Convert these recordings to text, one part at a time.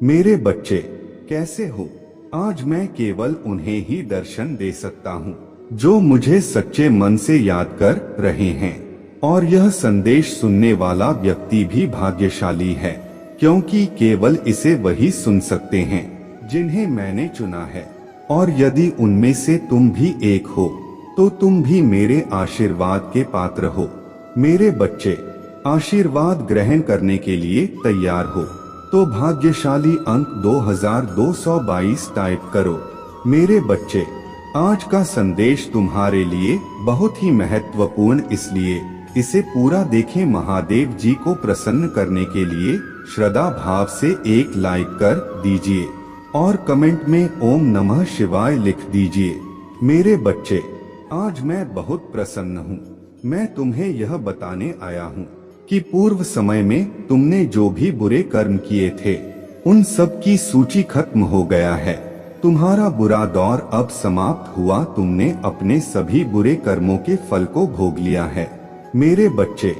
मेरे बच्चे कैसे हो? आज मैं केवल उन्हें ही दर्शन दे सकता हूँ जो मुझे सच्चे मन से याद कर रहे हैं। और यह संदेश सुनने वाला व्यक्ति भी भाग्यशाली है, क्योंकि केवल इसे वही सुन सकते हैं जिन्हें मैंने चुना है। और यदि उनमें से तुम भी एक हो तो तुम भी मेरे आशीर्वाद के पात्र हो। मेरे बच्चे, आशीर्वाद ग्रहण करने के लिए तैयार हो तो भाग्यशाली अंक 2222 टाइप करो। मेरे बच्चे, आज का संदेश तुम्हारे लिए बहुत ही महत्वपूर्ण, इसलिए इसे पूरा देखें। महादेव जी को प्रसन्न करने के लिए श्रद्धा भाव से एक लाइक कर दीजिए और कमेंट में ओम नमः शिवाय लिख दीजिए। मेरे बच्चे, आज मैं बहुत प्रसन्न हूँ। मैं तुम्हें यह बताने आया हूँ कि पूर्व समय में तुमने जो भी बुरे कर्म किए थे उन सब की सूची खत्म हो गया है। तुम्हारा बुरा दौर अब समाप्त हुआ। तुमने अपने सभी बुरे कर्मों के फल को भोग लिया है। मेरे बच्चे,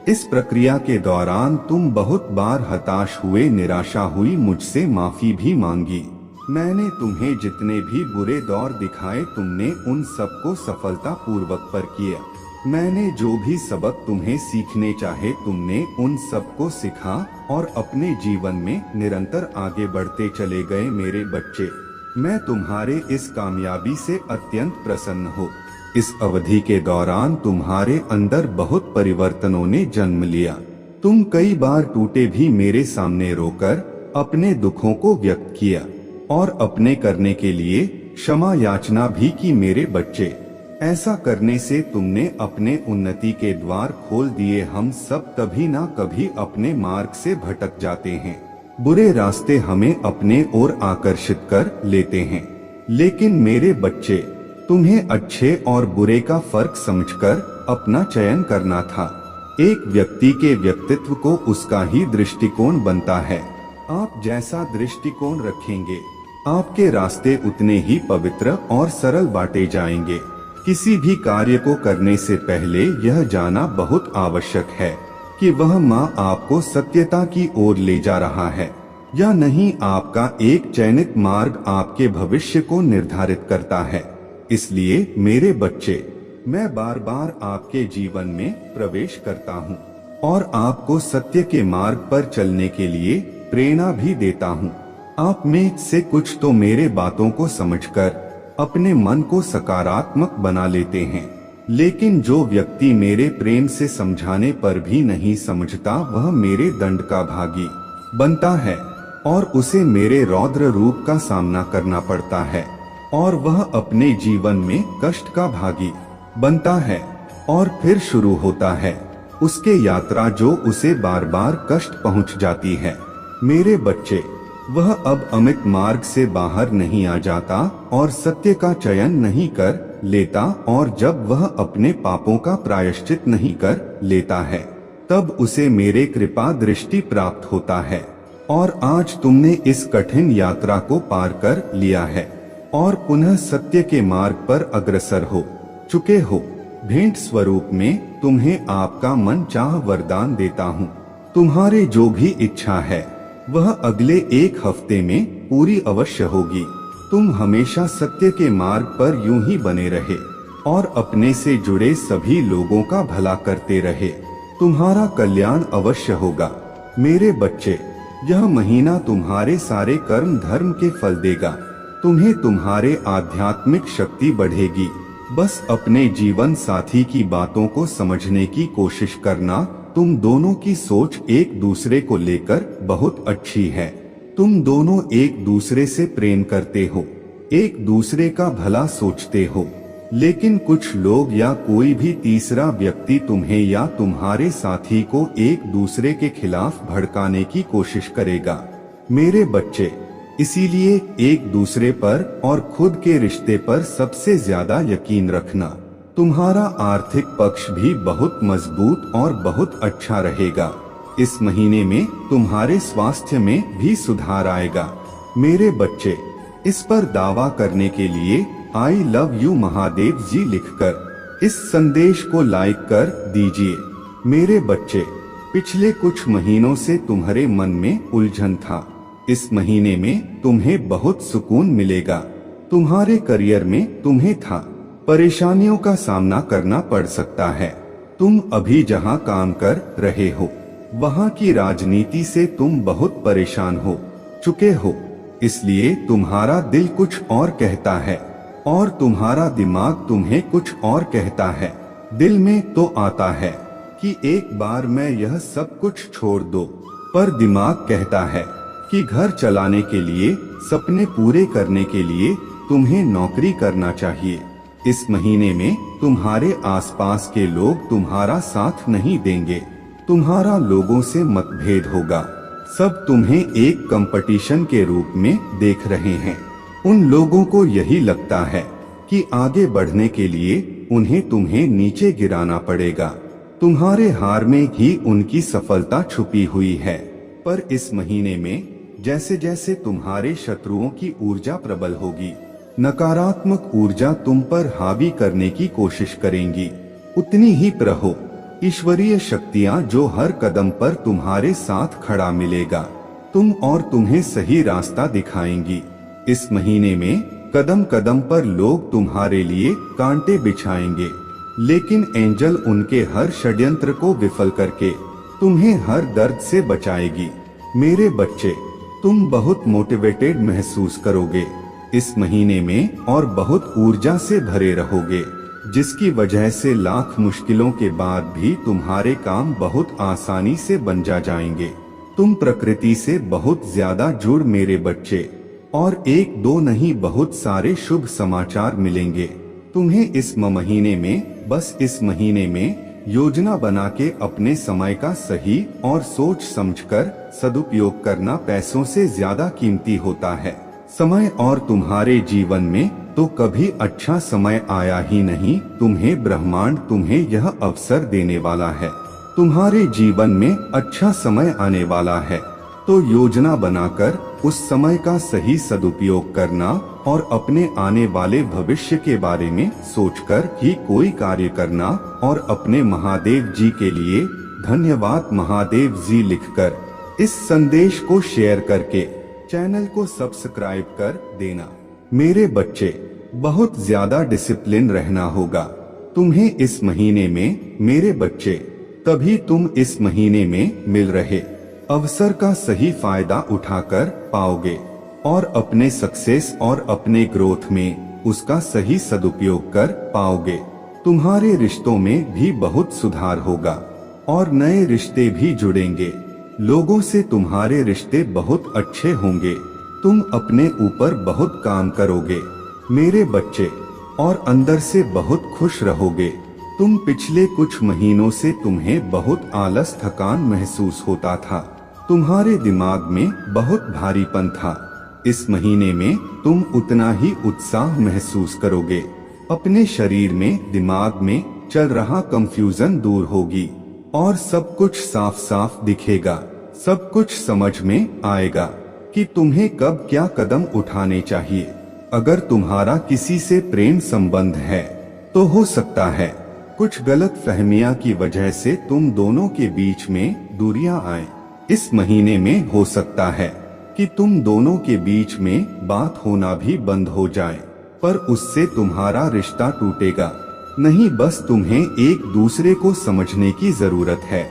इस प्रक्रिया के दौरान तुम बहुत बार हताश हुए, निराशा हुई, मुझसे माफी भी मांगी। मैंने तुम्हें जितने भी बुरे दौर दिखाए तुमने उन सबको सफलता पूर्वक पार किया। मैंने जो भी सबक तुम्हें सीखने चाहे तुमने उन सबको सीखा और अपने जीवन में निरंतर आगे बढ़ते चले गए। मेरे बच्चे, मैं तुम्हारे इस कामयाबी से अत्यंत प्रसन्न हूँ। इस अवधि के दौरान तुम्हारे अंदर बहुत परिवर्तनों ने जन्म लिया। तुम कई बार टूटे भी मेरे सामने रोकर अपने दुखों को व्यक्त किया और अपने करने के लिए क्षमा याचना भी की। मेरे बच्चे, ऐसा करने से तुमने अपने उन्नति के द्वार खोल दिए। हम सब कभी ना कभी अपने मार्ग से भटक जाते हैं। बुरे रास्ते हमें अपने ओर आकर्षित कर लेते हैं, लेकिन मेरे बच्चे, तुम्हें अच्छे और बुरे का फर्क समझकर अपना चयन करना था। एक व्यक्ति के व्यक्तित्व को उसका ही दृष्टिकोण बनता है। आप जैसा दृष्टिकोण रखेंगे, आपके रास्ते उतने ही पवित्र और सरल बांटे जाएंगे। किसी भी कार्य को करने से पहले यह जानना बहुत आवश्यक है कि वह माँ आपको सत्यता की ओर ले जा रहा है या नहीं। आपका एक चयनित मार्ग आपके भविष्य को निर्धारित करता है। इसलिए मेरे बच्चे, मैं बार बार आपके जीवन में प्रवेश करता हूँ और आपको सत्य के मार्ग पर चलने के लिए प्रेरणा भी देता हूँ। आप में से कुछ तो मेरे बातों को समझकर अपने मन को सकारात्मक बना लेते हैं, लेकिन जो व्यक्ति मेरे प्रेम से समझाने पर भी नहीं समझता वह मेरे दंड का भागी बनता है और उसे मेरे रौद्र रूप का सामना करना पड़ता है और वह अपने जीवन में कष्ट का भागी बनता है। और फिर शुरू होता है उसके यात्रा जो उसे बार बार कष्ट पहुंच जाती है। मेरे बच्चे, वह अब अमित मार्ग से बाहर नहीं आ जाता और सत्य का चयन नहीं कर लेता, और जब वह अपने पापों का प्रायश्चित नहीं कर लेता है तब उसे मेरे कृपा दृष्टि प्राप्त होता है। और आज तुमने इस कठिन यात्रा को पार कर लिया है और पुनः सत्य के मार्ग पर अग्रसर हो चुके हो। भेंट स्वरूप में तुम्हें आपका मन चाह वरदान देता हूँ। तुम्हारे जो भी इच्छा है वह अगले एक हफ्ते में पूरी अवश्य होगी। तुम हमेशा सत्य के मार्ग पर यूं ही बने रहे और अपने से जुड़े सभी लोगों का भला करते रहे। तुम्हारा कल्याण अवश्य होगा। मेरे बच्चे, यह महीना तुम्हारे सारे कर्म धर्म के फल देगा। तुम्हें तुम्हारे आध्यात्मिक शक्ति बढ़ेगी। बस अपने जीवन साथी की बातों को समझने की कोशिश करना। तुम दोनों की सोच एक दूसरे को लेकर बहुत अच्छी है। तुम दोनों एक दूसरे से प्रेम करते हो, एक दूसरे का भला सोचते हो, लेकिन कुछ लोग या कोई भी तीसरा व्यक्ति तुम्हें या तुम्हारे साथी को एक दूसरे के खिलाफ भड़काने की कोशिश करेगा। मेरे बच्चे, इसीलिए एक दूसरे पर और खुद के रिश्ते पर सबसे ज्यादा यकीन रखना। तुम्हारा आर्थिक पक्ष भी बहुत मजबूत और बहुत अच्छा रहेगा। इस महीने में तुम्हारे स्वास्थ्य में भी सुधार आएगा। मेरे बच्चे, इस पर दावा करने के लिए आई लव यू महादेव जी लिखकर इस संदेश को लाइक कर दीजिए। मेरे बच्चे, पिछले कुछ महीनों से तुम्हारे मन में उलझन था, इस महीने में तुम्हें बहुत सुकून मिलेगा। तुम्हारे करियर में तुम्हें परेशानियों का सामना करना पड़ सकता है। तुम अभी जहां काम कर रहे हो वहां की राजनीति से तुम बहुत परेशान हो चुके हो, इसलिए तुम्हारा दिल कुछ और कहता है और तुम्हारा दिमाग तुम्हें कुछ और कहता है। दिल में तो आता है कि एक बार मैं यह सब कुछ छोड़ दो, पर दिमाग कहता है कि घर चलाने के लिए, सपने पूरे करने के लिए तुम्हें नौकरी करना चाहिए। इस महीने में तुम्हारे आसपास के लोग तुम्हारा साथ नहीं देंगे। तुम्हारा लोगों से मतभेद होगा। सब तुम्हें एक कंपटीशन के रूप में देख रहे हैं। उन लोगों को यही लगता है कि आगे बढ़ने के लिए उन्हें तुम्हें नीचे गिराना पड़ेगा। तुम्हारे हार में ही उनकी सफलता छुपी हुई है। पर इस महीने में जैसे जैसे तुम्हारे शत्रुओं की ऊर्जा प्रबल होगी, नकारात्मक ऊर्जा तुम पर हावी करने की कोशिश करेंगी, उतनी ही प्रहो ईश्वरीय शक्तियां जो हर कदम पर तुम्हारे साथ खड़ा मिलेगा तुम और तुम्हें सही रास्ता दिखाएंगी। इस महीने में कदम कदम पर लोग तुम्हारे लिए कांटे बिछाएंगे, लेकिन एंजल उनके हर षड्यंत्र को विफल करके तुम्हें हर दर्द से बचाएगी। मेरे बच्चे, तुम बहुत मोटिवेटेड महसूस करोगे इस महीने में और बहुत ऊर्जा से भरे रहोगे, जिसकी वजह से लाख मुश्किलों के बाद भी तुम्हारे काम बहुत आसानी से बन जाएंगे। तुम प्रकृति से बहुत ज्यादा जुड़ मेरे बच्चे, और एक दो नहीं बहुत सारे शुभ समाचार मिलेंगे तुम्हें इस महीने में। बस इस महीने में योजना बना के अपने समय का सही और सोच समझकर सदुपयोग करना पैसों से ज्यादा कीमती होता है। समय और तुम्हारे जीवन में तो कभी अच्छा समय आया ही नहीं। तुम्हें ब्रह्मांड तुम्हें यह अवसर देने वाला है। तुम्हारे जीवन में अच्छा समय आने वाला है, तो योजना बनाकर उस समय का सही सदुपयोग करना और अपने आने वाले भविष्य के बारे में सोचकर ही कोई कार्य करना। और अपने महादेव जी के लिए धन्यवाद महादेव जी लिखकर इस संदेश को शेयर करके चैनल को सब्सक्राइब कर देना। मेरे बच्चे, बहुत ज्यादा डिसिप्लिन रहना होगा तुम्हें इस महीने में मेरे बच्चे, तभी तुम इस महीने में मिल रहे अवसर का सही फायदा उठाकर पाओगे और अपने सक्सेस और अपने ग्रोथ में उसका सही सदुपयोग कर पाओगे। तुम्हारे रिश्तों में भी बहुत सुधार होगा और नए रिश्ते भी जुड़ेंगे। लोगों से तुम्हारे रिश्ते बहुत अच्छे होंगे। तुम अपने ऊपर बहुत काम करोगे मेरे बच्चे, और अंदर से बहुत खुश रहोगे। तुम पिछले कुछ महीनों से तुम्हें बहुत आलस थकान महसूस होता था। तुम्हारे दिमाग में बहुत भारीपन था। इस महीने में तुम उतना ही उत्साह महसूस करोगे। अपने शरीर में, दिमाग में चल रहा कंफ्यूजन दूर होगी और सब कुछ साफ साफ दिखेगा। सब कुछ समझ में आएगा कि तुम्हें कब क्या कदम उठाने चाहिए। अगर तुम्हारा किसी से प्रेम संबंध है तो हो सकता है कुछ गलत फहमियां की वजह से तुम दोनों के बीच में दूरियां आए। इस महीने में हो सकता है कि तुम दोनों के बीच में बात होना भी बंद हो जाए, पर उससे तुम्हारा रिश्ता टूटेगा नहीं। बस तुम्हें एक दूसरे को समझने की जरूरत है।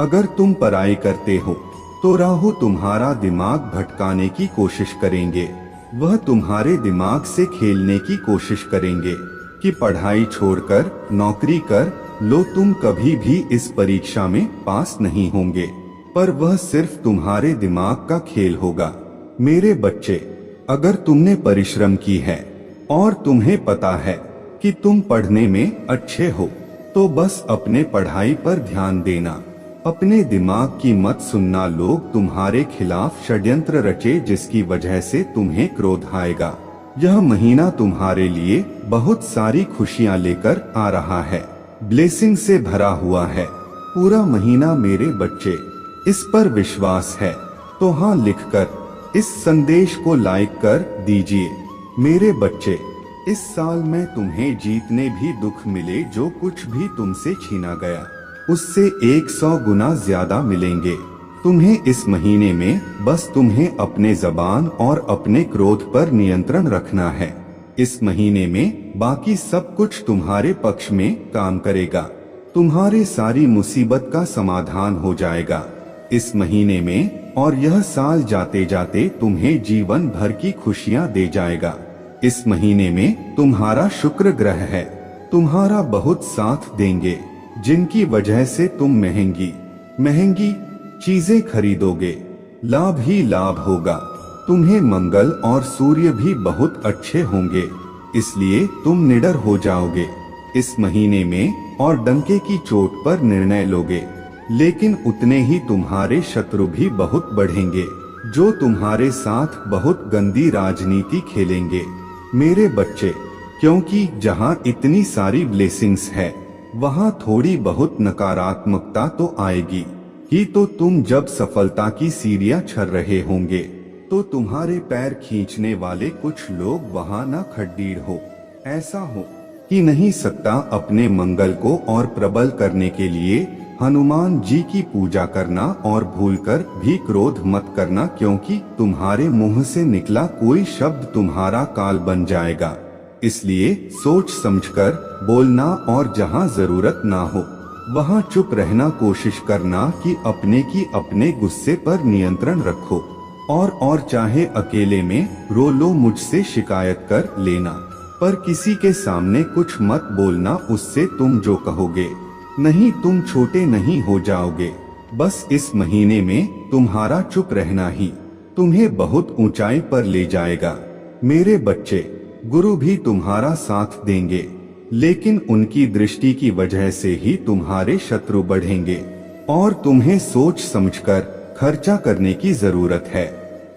अगर तुम पढ़ाई करते हो तो राहु तुम्हारा दिमाग भटकाने की कोशिश करेंगे। वह तुम्हारे दिमाग से खेलने की कोशिश करेंगे कि पढ़ाई छोड़कर नौकरी कर लो, तुम कभी भी इस परीक्षा में पास नहीं होंगे। पर वह सिर्फ तुम्हारे दिमाग का खेल होगा मेरे बच्चे। अगर तुमने परिश्रम की है और तुम्हें पता है कि तुम पढ़ने में अच्छे हो, तो बस अपने पढ़ाई पर ध्यान देना। अपने दिमाग की मत सुनना। लोग तुम्हारे खिलाफ षड्यंत्र रचे जिसकी वजह से तुम्हें क्रोध आएगा। यह महीना तुम्हारे लिए बहुत सारी खुशियां लेकर आ रहा है, ब्लेसिंग से भरा हुआ है पूरा महीना मेरे बच्चे। इस पर विश्वास है तो हाँ लिखकर इस संदेश को लाइक कर दीजिए मेरे बच्चे। इस साल में तुम्हें जितने भी दुख मिले, जो कुछ भी तुमसे छीना गया, उससे 100 गुना ज्यादा मिलेंगे। तुम्हें इस महीने में बस तुम्हें अपने जबान और अपने क्रोध पर नियंत्रण रखना है। इस महीने में बाकी सब कुछ तुम्हारे पक्ष में काम करेगा। तुम्हारे सारी मुसीबत का समाधान हो जाएगा इस महीने में, और यह साल जाते जाते तुम्हें जीवन भर की खुशियां दे जाएगा। इस महीने में तुम्हारा शुक्र ग्रह है, तुम्हारा बहुत साथ देंगे, जिनकी वजह से तुम महंगी चीजें खरीदोगे। लाभ ही लाभ होगा। तुम्हें मंगल और सूर्य भी बहुत अच्छे होंगे, इसलिए तुम निडर हो जाओगे इस महीने में और डंके की चोट पर निर्णय लोगे। लेकिन उतने ही तुम्हारे शत्रु भी बहुत बढ़ेंगे, जो तुम्हारे साथ बहुत गंदी राजनीति खेलेंगे मेरे बच्चे, क्योंकि जहाँ इतनी सारी ब्लेसिंग्स है वहाँ थोड़ी बहुत नकारात्मकता तो आएगी ही। तो तुम जब सफलता की सीढ़ियाँ चढ़ रहे होंगे तो तुम्हारे पैर खींचने वाले कुछ लोग वहाँ न खड्डीर हो। ऐसा हो कि नहीं सकता अपने मंगल को और प्रबल करने के लिए हनुमान जी की पूजा करना, और भूलकर भी क्रोध मत करना, क्योंकि तुम्हारे मुंह से निकला कोई शब्द तुम्हारा काल बन जाएगा। इसलिए सोच समझकर बोलना, और जहाँ जरूरत ना हो वहाँ चुप रहना कोशिश करना कि अपने गुस्से पर नियंत्रण रखो। और चाहे अकेले में रो लो, मुझसे शिकायत कर लेना, पर किसी के सामने कुछ मत बोलना। उससे तुम जो कहोगे नहीं, तुम छोटे नहीं हो जाओगे। बस इस महीने में तुम्हारा चुप रहना ही तुम्हें बहुत ऊंचाई पर ले जाएगा मेरे बच्चे। गुरु भी तुम्हारा साथ देंगे, लेकिन उनकी दृष्टि की वजह से ही तुम्हारे शत्रु बढ़ेंगे, और तुम्हें सोच समझकर खर्चा करने की जरूरत है।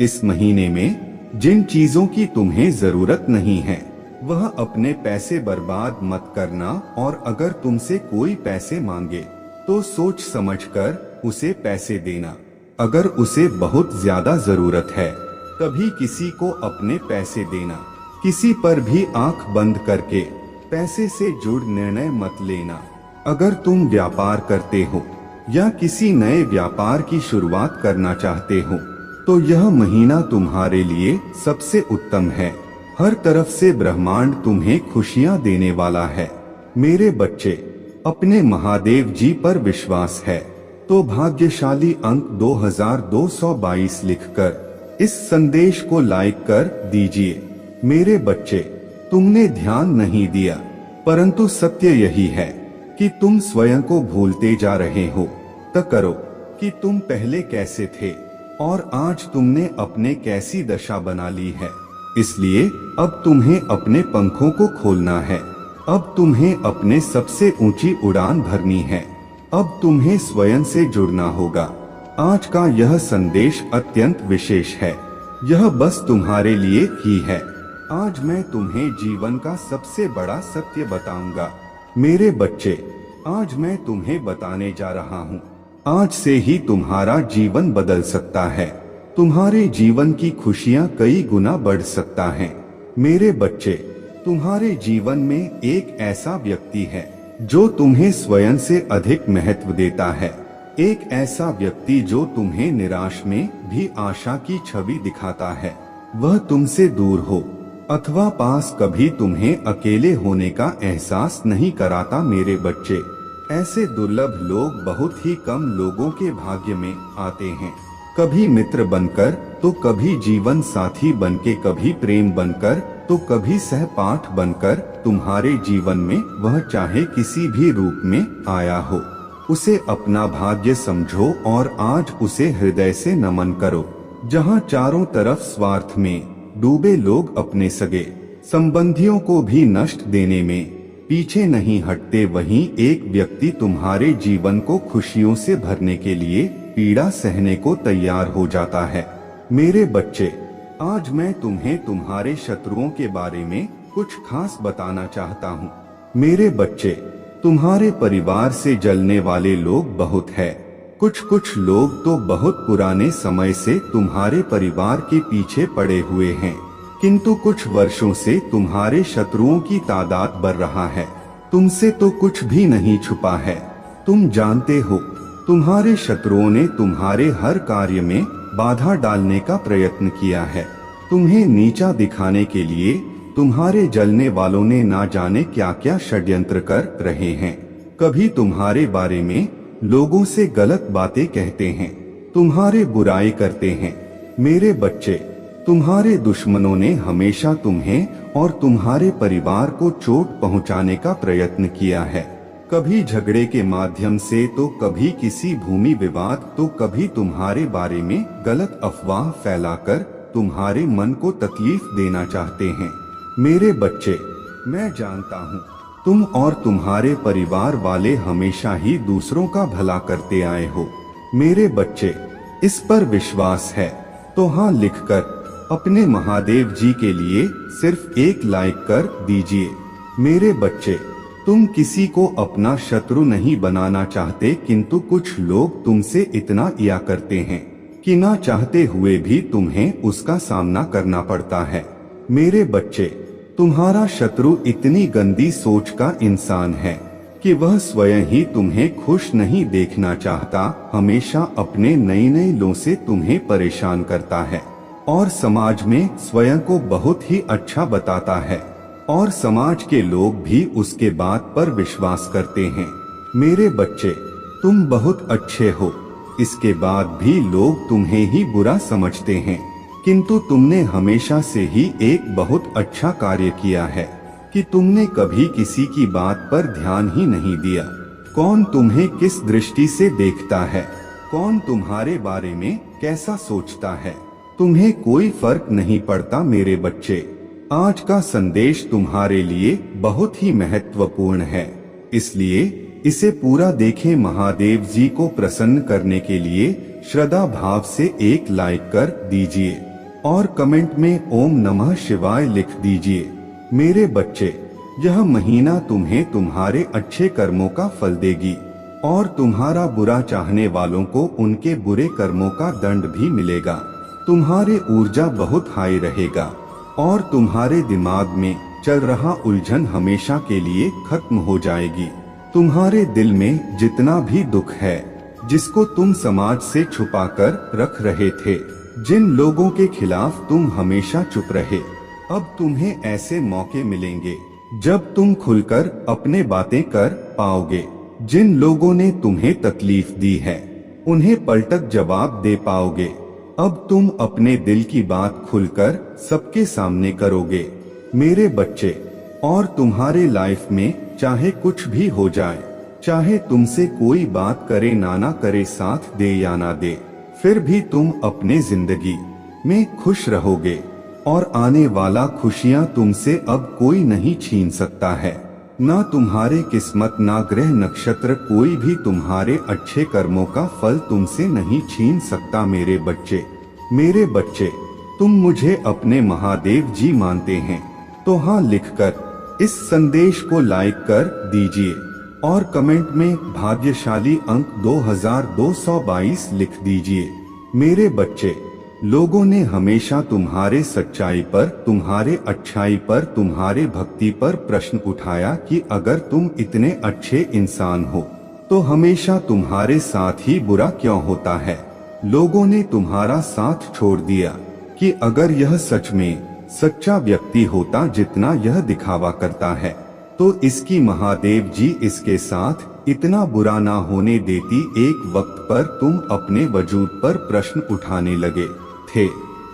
इस महीने में जिन चीजों की तुम्हें जरूरत नहीं है वह अपने पैसे बर्बाद मत करना, और अगर तुमसे कोई पैसे मांगे तो सोच समझकर उसे पैसे देना। अगर उसे बहुत ज्यादा जरूरत है तभी किसी को अपने पैसे देना। किसी पर भी आंख बंद करके पैसे से जुड़ निर्णय मत लेना। अगर तुम व्यापार करते हो या किसी नए व्यापार की शुरुआत करना चाहते हो तो यह महीना तुम्हारे लिए सबसे उत्तम है। हर तरफ से ब्रह्मांड तुम्हें खुशियां देने वाला है मेरे बच्चे। अपने महादेव जी पर विश्वास है तो भाग्यशाली अंक 2222 लिखकर इस संदेश को लाइक कर दीजिए मेरे बच्चे। तुमने ध्यान नहीं दिया, परंतु सत्य यही है कि तुम स्वयं को भूलते जा रहे हो। तय करो कि तुम पहले कैसे थे और आज तुमने अपने कैसी दशा बना ली है। इसलिए अब तुम्हें अपने पंखों को खोलना है। अब तुम्हें अपने सबसे ऊंची उड़ान भरनी है। अब तुम्हें स्वयं से जुड़ना होगा। आज का यह संदेश अत्यंत विशेष है। यह बस तुम्हारे लिए ही है। आज मैं तुम्हें जीवन का सबसे बड़ा सत्य बताऊंगा मेरे बच्चे। आज मैं तुम्हें बताने जा रहा हूँ, आज से ही तुम्हारा जीवन बदल सकता है। तुम्हारे जीवन की खुशियाँ कई गुना बढ़ सकता है मेरे बच्चे। तुम्हारे जीवन में एक ऐसा व्यक्ति है जो तुम्हें स्वयं से अधिक महत्व देता है। एक ऐसा व्यक्ति जो तुम्हें निराश में भी आशा की छवि दिखाता है। वह तुमसे दूर हो अथवा पास कभी तुम्हें अकेले होने का एहसास नहीं कराता मेरे बच्चे। ऐसे दुर्लभ लोग बहुत ही कम लोगों के भाग्य में आते हैं। कभी मित्र बनकर तो कभी जीवन साथी बनके, कभी प्रेम बनकर तो कभी सहपाठ बनकर। तुम्हारे जीवन में वह चाहे किसी भी रूप में आया हो, उसे अपना भाग्य समझो और आज उसे हृदय से नमन करो। जहाँ चारों तरफ स्वार्थ में डूबे लोग अपने सगे संबंधियों को भी नष्ट देने में पीछे नहीं हटते, वहीं एक व्यक्ति तुम्हारे जीवन को खुशियों से भरने के लिए पीड़ा सहने को तैयार हो जाता है मेरे बच्चे। आज मैं तुम्हें तुम्हारे शत्रुओं के बारे में कुछ खास बताना चाहता हूँ मेरे बच्चे। तुम्हारे परिवार से जलने वाले लोग बहुत है। कुछ लोग तो बहुत पुराने समय से तुम्हारे परिवार के पीछे पड़े हुए हैं, किंतु कुछ वर्षों से तुम्हारे शत्रुओं की तादाद बढ़ रहा है। तुमसे तो कुछ भी नहीं छुपा है। तुम जानते हो तुम्हारे शत्रुओं ने तुम्हारे हर कार्य में बाधा डालने का प्रयत्न किया है। तुम्हें नीचा दिखाने के लिए तुम्हारे जलने वालों ने ना जाने क्या क्या षड्यंत्र कर रहे हैं। कभी तुम्हारे बारे में लोगों से गलत बातें कहते हैं, तुम्हारे बुराई करते हैं। मेरे बच्चे, तुम्हारे दुश्मनों ने हमेशा तुम्हें और तुम्हारे परिवार को चोट पहुंचाने का प्रयत्न किया है। कभी झगड़े के माध्यम से, तो कभी किसी भूमि विवाद, तो कभी तुम्हारे बारे में गलत अफवाह फैलाकर तुम्हारे मन को तकलीफ देना चाहते हैं। मेरे बच्चे, मैं जानता हूँ तुम और तुम्हारे परिवार वाले हमेशा ही दूसरों का भला करते आए हो। मेरे बच्चे, इस पर विश्वास है तो हाँ लिखकर अपने महादेव जी के लिए सिर्फ एक लाइक कर दीजिए। मेरे बच्चे, तुम किसी को अपना शत्रु नहीं बनाना चाहते, किंतु कुछ लोग तुमसे इतना किया करते हैं कि ना चाहते हुए भी तुम्हें उसका सामना करना पड़ता है। मेरे बच्चे, तुम्हारा शत्रु इतनी गंदी सोच का इंसान है कि वह स्वयं ही तुम्हें खुश नहीं देखना चाहता, हमेशा अपने नए नए लों से तुम्हें परेशान करता है और समाज में स्वयं को बहुत ही अच्छा बताता है और समाज के लोग भी उसके बात पर विश्वास करते हैं। मेरे बच्चे, तुम बहुत अच्छे हो, इसके बाद भी लोग तुम्हें ही बुरा समझते हैं, किंतु तुमने हमेशा से ही एक बहुत अच्छा कार्य किया है कि तुमने कभी किसी की बात पर ध्यान ही नहीं दिया। कौन तुम्हें किस दृष्टि से देखता है, कौन तुम्हारे बारे में कैसा सोचता है, तुम्हें कोई फर्क नहीं पड़ता। मेरे बच्चे, आज का संदेश तुम्हारे लिए बहुत ही महत्वपूर्ण है, इसलिए इसे पूरा देखें। महादेव जी को प्रसन्न करने के लिए श्रद्धा भाव से एक लाइक कर दीजिए और कमेंट में ओम नमः शिवाय लिख दीजिए। मेरे बच्चे, यह महीना तुम्हें तुम्हारे अच्छे कर्मों का फल देगी और तुम्हारा बुरा चाहने वालों को उनके बुरे कर्मों का दंड भी मिलेगा। तुम्हारे ऊर्जा बहुत हाई रहेगा और तुम्हारे दिमाग में चल रहा उलझन हमेशा के लिए खत्म हो जाएगी। तुम्हारे दिल में जितना भी दुख है, जिसको तुम समाज से छुपाकर रख रहे थे, जिन लोगों के खिलाफ तुम हमेशा चुप रहे, अब तुम्हें ऐसे मौके मिलेंगे जब तुम खुलकर अपने बातें कर पाओगे। जिन लोगों ने तुम्हें तकलीफ दी है, उन्हें पलटक जवाब दे पाओगे। अब तुम अपने दिल की बात खुलकर सबके सामने करोगे। मेरे बच्चे, और तुम्हारे लाइफ में चाहे कुछ भी हो जाए, चाहे तुमसे कोई बात करे ना करे, साथ दे या ना दे, फिर भी तुम अपने जिंदगी में खुश रहोगे और आने वाला खुशियां तुमसे अब कोई नहीं छीन सकता है। ना तुम्हारे किस्मत, ना ग्रह नक्षत्र, कोई भी तुम्हारे अच्छे कर्मों का फल तुमसे नहीं छीन सकता। मेरे बच्चे, तुम मुझे अपने महादेव जी मानते हैं तो हाँ लिखकर इस संदेश को लाइक कर दीजिए और कमेंट में भाग्यशाली अंक 2222 लिख दीजिए। मेरे बच्चे, लोगों ने हमेशा तुम्हारे सच्चाई पर, तुम्हारे अच्छाई पर, तुम्हारे भक्ति पर प्रश्न उठाया कि अगर तुम इतने अच्छे इंसान हो तो हमेशा तुम्हारे साथ ही बुरा क्यों होता है। लोगों ने तुम्हारा साथ छोड़ दिया कि अगर यह सच में सच्चा व्यक्ति होता जितना यह दिखावा करता है, तो इसकी महादेव जी इसके साथ इतना बुरा ना होने देती। एक वक्त पर तुम अपने वजूद पर प्रश्न उठाने लगे थे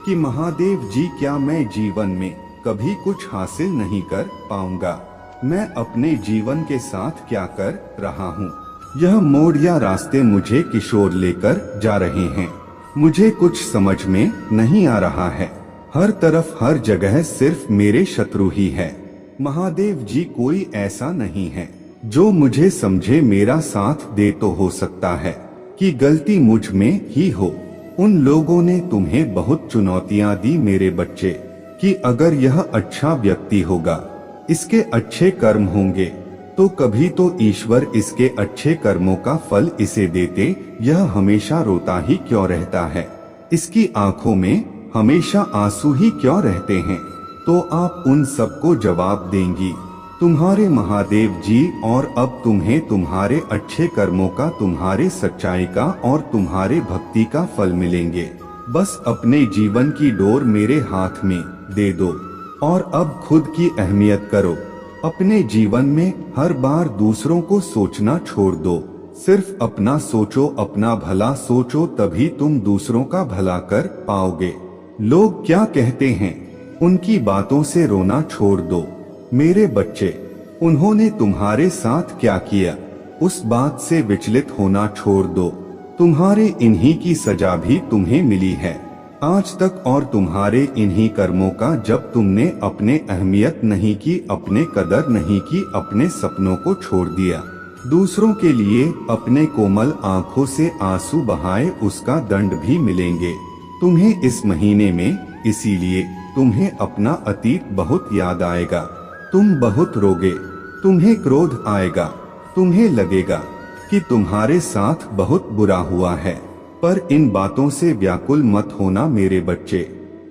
कि महादेव जी, क्या मैं जीवन में कभी कुछ हासिल नहीं कर पाऊंगा? मैं अपने जीवन के साथ क्या कर रहा हूँ? यह मोड़ या रास्ते मुझे किशोर लेकर जा रहे हैं, मुझे कुछ समझ में नहीं आ रहा है। हर तरफ हर जगह सिर्फ मेरे शत्रु ही है। महादेव जी, कोई ऐसा नहीं है जो मुझे समझे, मेरा साथ दे। तो हो सकता है कि गलती मुझ में ही हो। उन लोगों ने तुम्हें बहुत चुनौतियां दी मेरे बच्चे, कि अगर यह अच्छा व्यक्ति होगा, इसके अच्छे कर्म होंगे, तो कभी तो ईश्वर इसके अच्छे कर्मों का फल इसे देते। यह हमेशा रोता ही क्यों रहता है? इसकी आंखों में हमेशा आंसू ही क्यों रहते हैं? तो आप उन सबको जवाब देंगी। तुम्हारे महादेव जी, और अब तुम्हें तुम्हारे अच्छे कर्मों का, तुम्हारे सच्चाई का और तुम्हारे भक्ति का फल मिलेंगे। बस अपने जीवन की डोर मेरे हाथ में दे दो और अब खुद की अहमियत करो। अपने जीवन में हर बार दूसरों को सोचना छोड़ दो। सिर्फ अपना सोचो, अपना भला सोचो, तभी तुम दूसरों का भला कर पाओगे। लोग क्या कहते हैं, उनकी बातों से रोना छोड़ दो। मेरे बच्चे, उन्होंने तुम्हारे साथ क्या किया, उस बात से विचलित होना छोड़ दो। तुम्हारे इन्हीं की सजा भी तुम्हें मिली है आज तक, और तुम्हारे इन्हीं कर्मों का, जब तुमने अपने अहमियत नहीं की, अपने कदर नहीं की, अपने सपनों को छोड़ दिया, दूसरों के लिए अपने कोमल आंखों से आंसू बहाए, उसका दंड भी मिलेंगे तुम्हें इस महीने में। इसीलिए तुम्हें अपना अतीत बहुत याद आएगा, तुम बहुत रोगे, तुम्हें क्रोध आएगा, तुम्हें लगेगा कि तुम्हारे साथ बहुत बुरा हुआ है। पर इन बातों से व्याकुल मत होना मेरे बच्चे।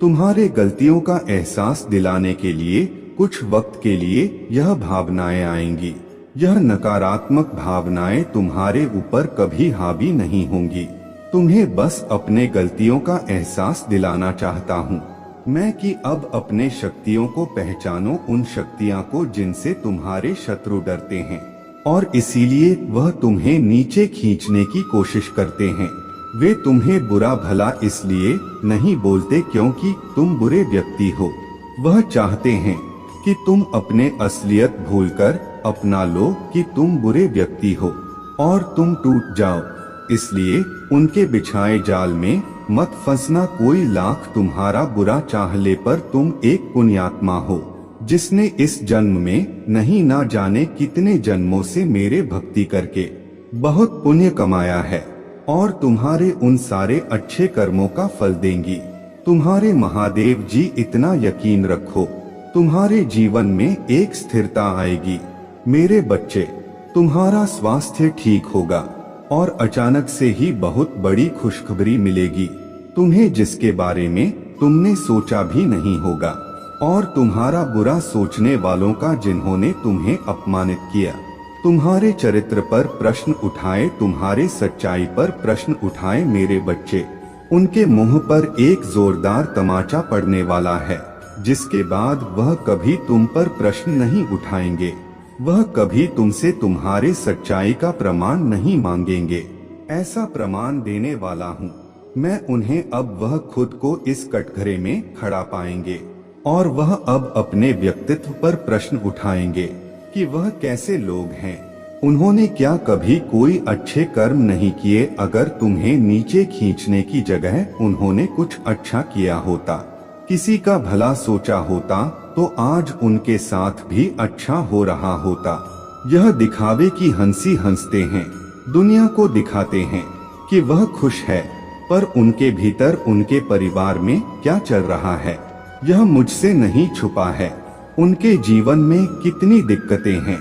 तुम्हारे गलतियों का एहसास दिलाने के लिए कुछ वक्त के लिए यह भावनाएं आएंगी। यह नकारात्मक भावनाएं तुम्हारे ऊपर कभी हावी नहीं होंगी। तुम्हें बस अपने गलतियों का एहसास दिलाना चाहता हूँ मैं कि अब अपने शक्तियों को पहचानो, उन शक्तियाँ को जिनसे तुम्हारे शत्रु डरते हैं और इसीलिए वह तुम्हें नीचे खींचने की कोशिश करते हैं। वे तुम्हें बुरा भला इसलिए नहीं बोलते क्योंकि तुम बुरे व्यक्ति हो। वह चाहते हैं कि तुम अपने असलियत भूलकर अपना लो कि तुम बुरे व्यक्ति हो और तुम टूट जाओ। इसलिए उनके बिछाए जाल में मत फंसना। कोई लाख तुम्हारा बुरा चाह ले, पर तुम एक पुण्यात्मा हो जिसने इस जन्म में नहीं ना जाने कितने जन्मों से मेरे भक्ति करके बहुत पुण्य कमाया है और तुम्हारे उन सारे अच्छे कर्मों का फल देंगी। तुम्हारे महादेव जी, इतना यकीन रखो, तुम्हारे जीवन में एक स्थिरता आएगी। मेरे बच्चे, तुम्हारा स्वास्थ्य ठीक होगा और अचानक से ही बहुत बड़ी खुशखबरी मिलेगी तुम्हें, जिसके बारे में तुमने सोचा भी नहीं होगा। और तुम्हारा बुरा सोचने वालों का, जिन्होंने तुम्हें अपमानित किया, तुम्हारे चरित्र पर प्रश्न उठाए, तुम्हारे सच्चाई पर प्रश्न उठाए, मेरे बच्चे, उनके मुंह पर एक जोरदार तमाचा पड़ने वाला है, जिसके बाद वह कभी तुम पर प्रश्न नहीं उठाएंगे। वह कभी तुमसे तुम्हारे सच्चाई का प्रमाण नहीं मांगेंगे। ऐसा प्रमाण देने वाला हूँ मैं उन्हें। अब वह खुद को इस कटघरे में खड़ा पाएंगे और वह अब अपने व्यक्तित्व पर प्रश्न उठाएंगे कि वह कैसे लोग हैं। उन्होंने क्या कभी कोई अच्छे कर्म नहीं किए? अगर तुम्हें नीचे खींचने की जगह उन्होंने कुछ अच्छा किया होता, किसी का भला सोचा होता, तो आज उनके साथ भी अच्छा हो रहा होता। यह दिखावे की हंसी हंसते हैं, दुनिया को दिखाते हैं कि वह खुश है, पर उनके भीतर उनके परिवार में क्या चल रहा है यह मुझसे नहीं छुपा है। उनके जीवन में कितनी दिक्कतें हैं,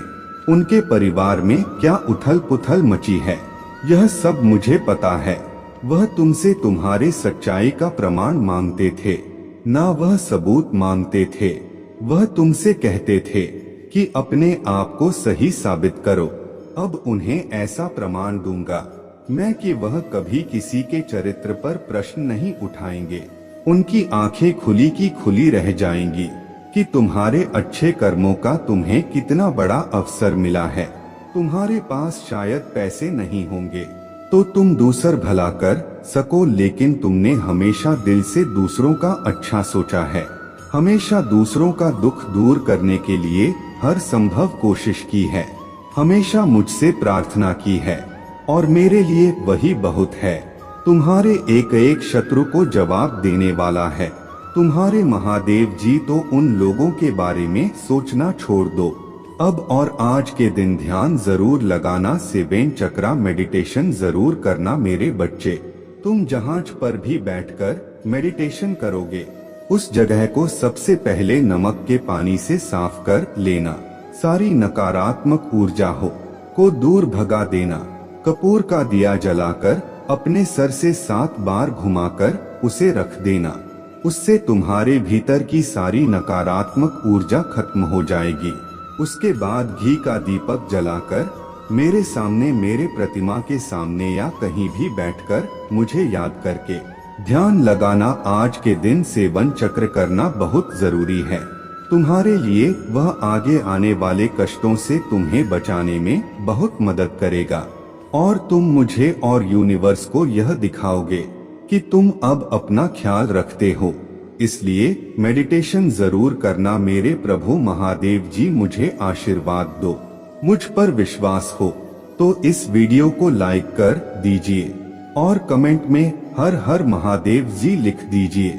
उनके परिवार में क्या उथल पुथल मची है, यह सब मुझे पता है। वह तुमसे तुम्हारे सच्चाई का प्रमाण मांगते थे, ना वह सबूत मांगते थे। वह तुमसे कहते थे कि अपने आप को सही साबित करो। अब उन्हें ऐसा प्रमाण दूंगा मैं कि वह कभी किसी के चरित्र पर प्रश्न नहीं उठाएंगे। उनकी आंखें खुली की खुली रह जाएंगी कि तुम्हारे अच्छे कर्मों का तुम्हें कितना बड़ा अवसर मिला है। तुम्हारे पास शायद पैसे नहीं होंगे तो तुम दूसर भला कर सको, लेकिन तुमने हमेशा दिल से दूसरों का अच्छा सोचा है, हमेशा दूसरों का दुख दूर करने के लिए हर संभव कोशिश की है, हमेशा मुझसे प्रार्थना की है और मेरे लिए वही बहुत है। तुम्हारे एक एक शत्रु को जवाब देने वाला है। तुम्हारे महादेव जी तो उन लोगों के बारे में सोचना छोड़ दो। अब और आज के दिन ध्यान जरूर लगाना, 7 चक्रा मेडिटेशन जरूर करना मेरे बच्चे। तुम जहाज पर भी बैठकर मेडिटेशन करोगे, उस जगह को सबसे पहले नमक के पानी से साफ कर लेना। सारी नकारात्मक ऊर्जा को दूर भगा देना। कपूर का दिया जलाकर अपने सर से 7 बार घुमाकर उसे रख देना। उससे तुम्हारे भीतर की सारी नकारात्मक ऊर्जा खत्म हो जाएगी। उसके बाद घी का दीपक जलाकर मेरे सामने, मेरे प्रतिमा के सामने या कहीं भी बैठकर मुझे याद करके ध्यान लगाना। आज के दिन सेवन चक्र करना बहुत जरूरी है तुम्हारे लिए। वह आगे आने वाले कष्टों से तुम्हें बचाने में बहुत मदद करेगा और तुम मुझे और यूनिवर्स को यह दिखाओगे कि तुम अब अपना ख्याल रखते हो। इसलिए मेडिटेशन जरूर करना। मेरे प्रभु महादेव जी मुझे आशीर्वाद दो। मुझ पर विश्वास हो तो इस वीडियो को लाइक कर दीजिए और कमेंट में हर हर महादेव जी लिख दीजिए।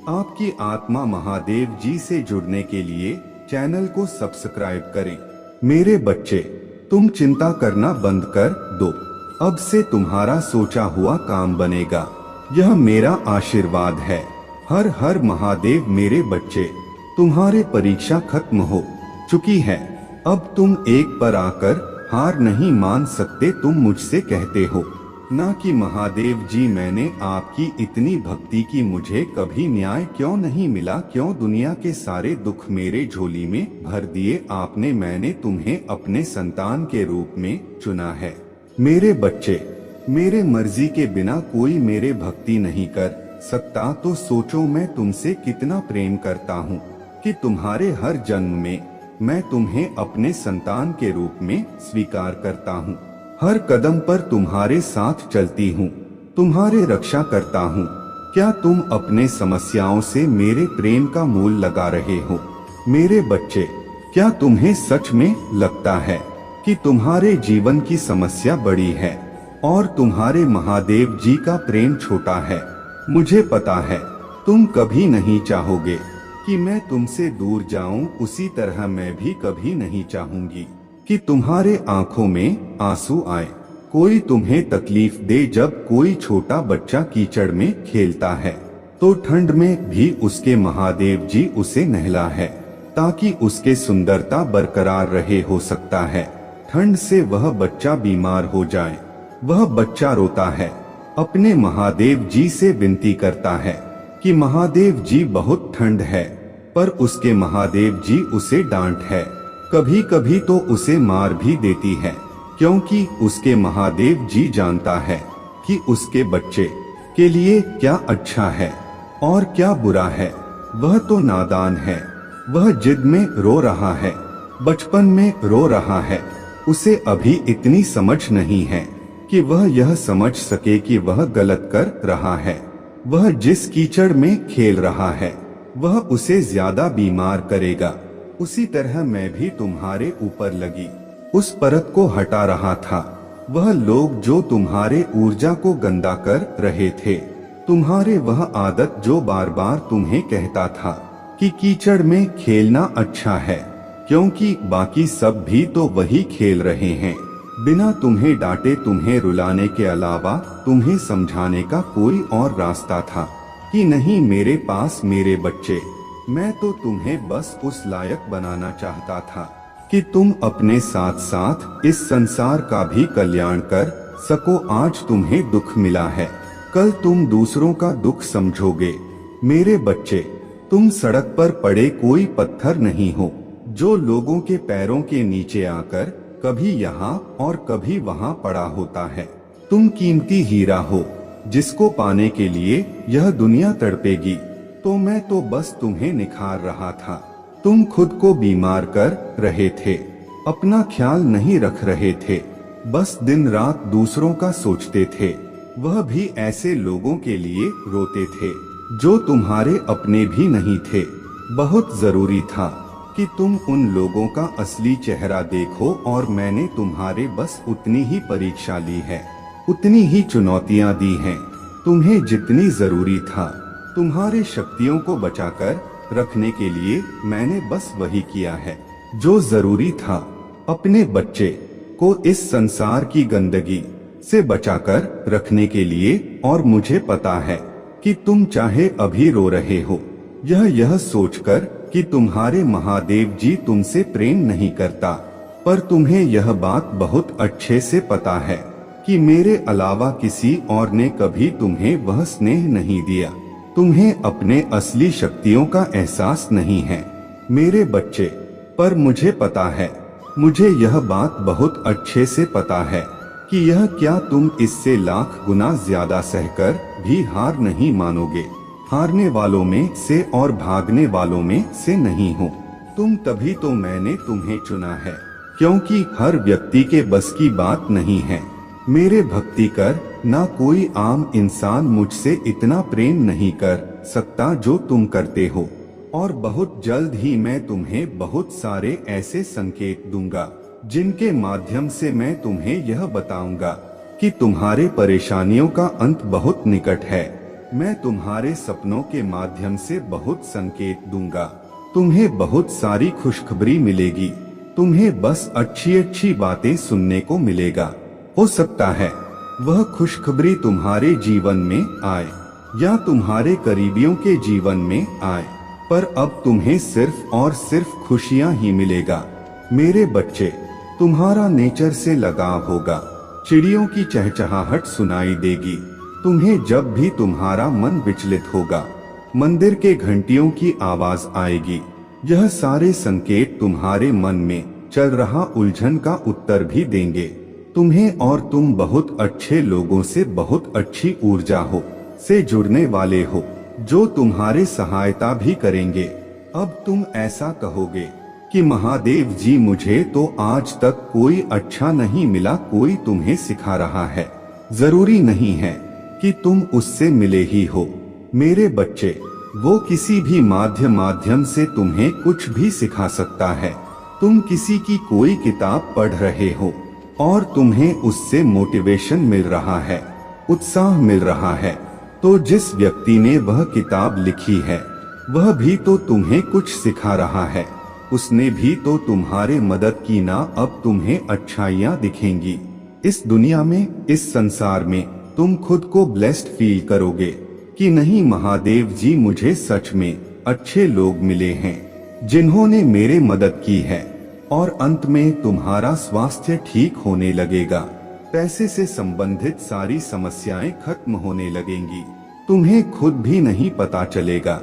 आपकी आत्मा महादेव जी से जुड़ने के लिए चैनल को सब्सक्राइब करें। मेरे बच्चे, तुम चिंता करना बंद कर दो। अब से तुम्हारा सोचा हुआ काम बनेगा, यह मेरा आशीर्वाद है। हर हर महादेव। मेरे बच्चे, तुम्हारे परीक्षा खत्म हो चुकी है। अब तुम एक पर आकर हार नहीं मान सकते। तुम मुझसे कहते हो ना कि महादेव जी मैंने आपकी इतनी भक्ति की, मुझे कभी न्याय क्यों नहीं मिला, क्यों दुनिया के सारे दुख मेरे झोली में भर दिए आपने, मैंने तुम्हें अपने संतान के रूप में चुना है। मेरे बच्चे, मेरे मर्जी के बिना कोई मेरे भक्ति नहीं कर सकता। तो सोचो मैं तुमसे कितना प्रेम करता हूँ कि तुम्हारे हर जन्म में मैं तुम्हें अपने संतान के रूप में स्वीकार करता हूँ। हर कदम पर तुम्हारे साथ चलती हूँ, तुम्हारे रक्षा करता हूँ। क्या तुम अपने समस्याओं से मेरे प्रेम का मोल लगा रहे हो? मेरे बच्चे, क्या तुम्हें सच में लगता है कि तुम्हारे जीवन की समस्या बड़ी है और तुम्हारे महादेव जी का प्रेम छोटा है? मुझे पता है तुम कभी नहीं चाहोगे कि मैं तुमसे दूर जाऊं, उसी तरह मैं भी कभी नहीं चाहूंगी कि तुम्हारे आंखों में आंसू आए, कोई तुम्हें तकलीफ दे। जब कोई छोटा बच्चा कीचड़ में खेलता है तो ठंड में भी उसके महादेव जी उसे नहला है ताकि उसके सुंदरता बरकरार रहे। हो सकता है ठंड से वह बच्चा बीमार हो जाए, वह बच्चा रोता है, अपने महादेव जी से विनती करता है कि महादेव जी बहुत ठंड है, पर उसके महादेव जी उसे डांट है, कभी कभी तो उसे मार भी देती है, क्योंकि उसके महादेव जी जानता है कि उसके बच्चे के लिए क्या अच्छा है और क्या बुरा है। वह तो नादान है, वह जिद में रो रहा है, बचपन में रो रहा है। उसे अभी इतनी समझ नहीं है कि वह यह समझ सके कि वह गलत कर रहा है। वह जिस कीचड़ में खेल रहा है वह उसे ज्यादा बीमार करेगा। उसी तरह मैं भी तुम्हारे ऊपर लगी उस परत को हटा रहा था। वह लोग जो तुम्हारे ऊर्जा को गंदा कर रहे थे, तुम्हारे वह आदत जो बार बार तुम्हें कहता था कि कीचड़ में खेलना अच्छा है, क्योंकि बाकी सब भी तो वही खेल रहे हैं बिना तुम्हें डांटे। तुम्हें रुलाने के अलावा तुम्हें समझाने का कोई और रास्ता था कि नहीं मेरे पास? मेरे बच्चे, मैं तो तुम्हें बस उस लायक बनाना चाहता था कि तुम अपने साथ साथ इस संसार का भी कल्याण कर सको। आज तुम्हें दुख मिला है, कल तुम दूसरों का दुख समझोगे। मेरे बच्चे, तुम सड़क पर पड़े कोई पत्थर नहीं हो जो लोगों के पैरों के नीचे आकर कभी यहाँ और कभी वहाँ पड़ा होता है। तुम कीमती हीरा हो जिसको पाने के लिए यह दुनिया तड़पेगी। तो मैं तो बस तुम्हें निखार रहा था। तुम खुद को बीमार कर रहे थे, अपना ख्याल नहीं रख रहे थे, बस दिन रात दूसरों का सोचते थे। वह भी ऐसे लोगों के लिए रोते थे जो तुम्हारे अपने भी नहीं थे। बहुत जरूरी था कि तुम उन लोगों का असली चेहरा देखो और मैंने तुम्हारे बस उतनी ही परीक्षा ली है, उतनी ही चुनौतियां दी हैं। तुम्हें जितनी जरूरी था तुम्हारे शक्तियों को बचाकर रखने के लिए मैंने बस वही किया है जो जरूरी था, अपने बच्चे को इस संसार की गंदगी से बचाकर रखने के लिए। और मुझे पता है कि तुम चाहे अभी रो रहे हो यह सोचकर कि तुम्हारे महादेव जी तुमसे प्रेम नहीं करता, पर तुम्हें यह बात बहुत अच्छे से पता है कि मेरे अलावा किसी और ने कभी तुम्हें वह स्नेह नहीं दिया। तुम्हें अपने असली शक्तियों का एहसास नहीं है। मेरे बच्चे, पर मुझे पता है, मुझे यह बात बहुत अच्छे से पता है कि यह क्या तुम इससे लाख गुना ज्यादा सहकर भी हार नहीं मानोगे। हारने वालों में से और भागने वालों में से नहीं हो तुम, तभी तो मैंने तुम्हें चुना है, क्योंकि हर व्यक्ति के बस की बात नहीं है। मेरे भक्ति कर, ना कोई आम इंसान मुझसे इतना प्रेम नहीं कर सकता जो तुम करते हो। और बहुत जल्द ही मैं तुम्हें बहुत सारे ऐसे संकेत दूंगा जिनके माध्यम से मैं तुम्हें यह बताऊंगा कि तुम्हारे परेशानियों का अंत बहुत निकट है। मैं तुम्हारे सपनों के माध्यम से बहुत संकेत दूंगा। तुम्हें बहुत सारी खुशखबरी मिलेगी। तुम्हें बस अच्छी अच्छी बातें सुनने को मिलेगा। हो सकता है वह खुशखबरी तुम्हारे जीवन में आए या तुम्हारे करीबियों के जीवन में आए, पर अब तुम्हें सिर्फ और सिर्फ खुशियां ही मिलेगा। मेरे बच्चे, तुम्हारा नेचर से लगाव होगा। चिड़ियों की चहचहाहट सुनाई देगी तुम्हें जब भी तुम्हारा मन विचलित होगा। मंदिर के घंटियों की आवाज आएगी। यह सारे संकेत तुम्हारे मन में चल रहा उलझन का उत्तर भी देंगे तुम्हें, और तुम बहुत अच्छे लोगों से, बहुत अच्छी ऊर्जा हो से जुड़ने वाले हो जो तुम्हारे सहायता भी करेंगे। अब तुम ऐसा कहोगे कि महादेव जी, मुझे तो आज तक कोई अच्छा नहीं मिला, कोई तुम्हें सिखा रहा है। जरूरी नहीं है कि तुम उससे मिले ही हो मेरे बच्चे। वो किसी भी माध्यम से तुम्हें कुछ भी सिखा सकता है। तुम किसी की कोई किताब पढ़ रहे हो और तुम्हें उससे मोटिवेशन मिल रहा है, उत्साह मिल रहा है, तो जिस व्यक्ति ने वह किताब लिखी है वह भी तो तुम्हें कुछ सिखा रहा है। उसने भी तो तुम्हारे मदद की ना। अब तुम्हें अच्छाइयाँ दिखेंगी। इस दुनिया में, इस संसार में तुम खुद को ब्लेस्ड फील करोगे कि नहीं, महादेव जी, मुझे सच में अच्छे लोग मिले हैं जिन्होंने मेरे मदद की है। और अंत में तुम्हारा स्वास्थ्य ठीक होने लगेगा। पैसे से संबंधित सारी समस्याएं खत्म होने लगेंगी। तुम्हें खुद भी नहीं पता चलेगा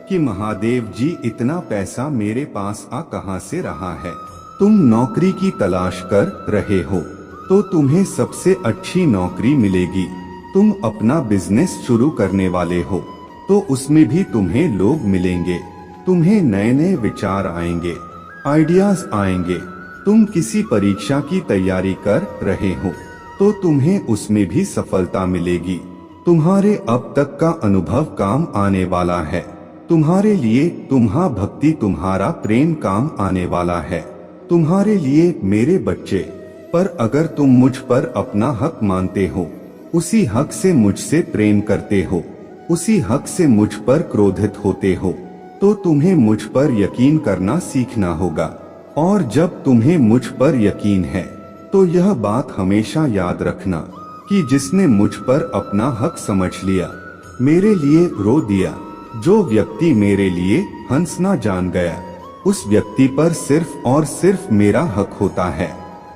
कि महादेव जी, इतना पैसा मेरे पास आ कहां से रहा है। तुम नौकरी की तलाश कर रहे हो तो तुम्हें सबसे अच्छी नौकरी मिलेगी। तुम अपना बिजनेस शुरू करने वाले हो तो उसमें भी तुम्हें लोग मिलेंगे। तुम्हें नए नए विचार आएंगे, आइडियाज आएंगे। तुम किसी परीक्षा की तैयारी कर रहे हो तो तुम्हें उसमें भी सफलता मिलेगी। तुम्हारे अब तक का अनुभव काम आने वाला है। तुम्हारे लिए तुम्हारा भक्ति, तुम्हारा प्रेम काम आने वाला है तुम्हारे लिए मेरे बच्चे। पर अगर तुम मुझ पर अपना हक मानते हो, उसी हक से मुझसे प्रेम करते हो, उसी हक से मुझ पर क्रोधित होते हो, तो तुम्हें मुझ पर यकीन करना सीखना होगा। और जब तुम्हें मुझ पर यकीन है तो यह बात हमेशा याद रखना कि जिसने मुझ पर अपना हक समझ लिया, मेरे लिए रो दिया, जो व्यक्ति मेरे लिए हंसना जान गया, उस व्यक्ति पर सिर्फ और सिर्फ मेरा हक होता है।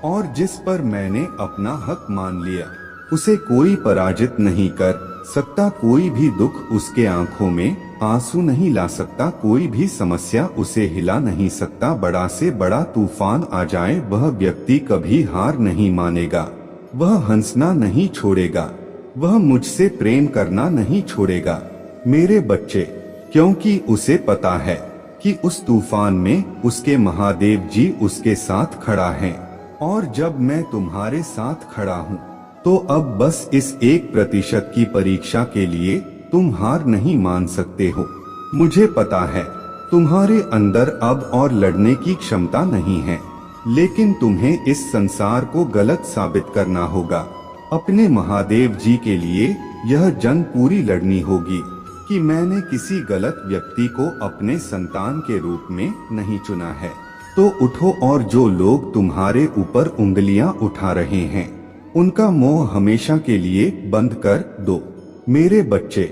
और जिस पर मैंने अपना हक मान लिया, उसे कोई पराजित नहीं कर सकता। कोई भी दुख उसके आंखों में आंसू नहीं ला सकता। कोई भी समस्या उसे हिला नहीं सकता। बड़ा से बड़ा तूफान आ जाए, वह व्यक्ति कभी हार नहीं मानेगा। वह हंसना नहीं छोड़ेगा। वह मुझसे प्रेम करना नहीं छोड़ेगा मेरे बच्चे, क्योंकि उसे पता है कि उस तूफान में उसके महादेव जी उसके साथ खड़ा है। और जब मैं तुम्हारे साथ खड़ा हूँ तो अब बस इस 1% की परीक्षा के लिए तुम हार नहीं मान सकते हो। मुझे पता है तुम्हारे अंदर अब और लड़ने की क्षमता नहीं है, लेकिन तुम्हें इस संसार को गलत साबित करना होगा। अपने महादेव जी के लिए यह जंग पूरी लड़नी होगी कि मैंने किसी गलत व्यक्ति को अपने संतान के रूप में नहीं चुना है। तो उठो और जो लोग तुम्हारे ऊपर उंगलियां उठा रहे हैं, उनका मोह हमेशा के लिए बंद कर दो मेरे बच्चे।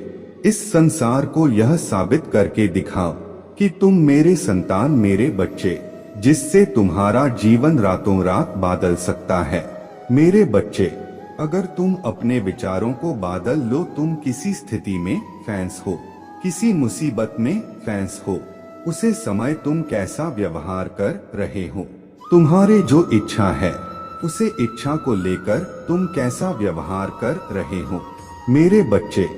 इस संसार को यह साबित करके दिखाओ कि तुम मेरे संतान, मेरे बच्चे, जिससे तुम्हारा जीवन रातों रात बदल सकता है मेरे बच्चे। अगर तुम अपने विचारों को बदल लो, तुम किसी स्थिति में फंस हो, किसी मुसीबत में फंस हो, उसे समय तुम कैसा व्यवहार कर रहे हो। तुम्हारे जो इच्छा है उसे इच्छा को लेकर तुम कैसा व्यवहार कर रहे हो। मेरे बच्चे,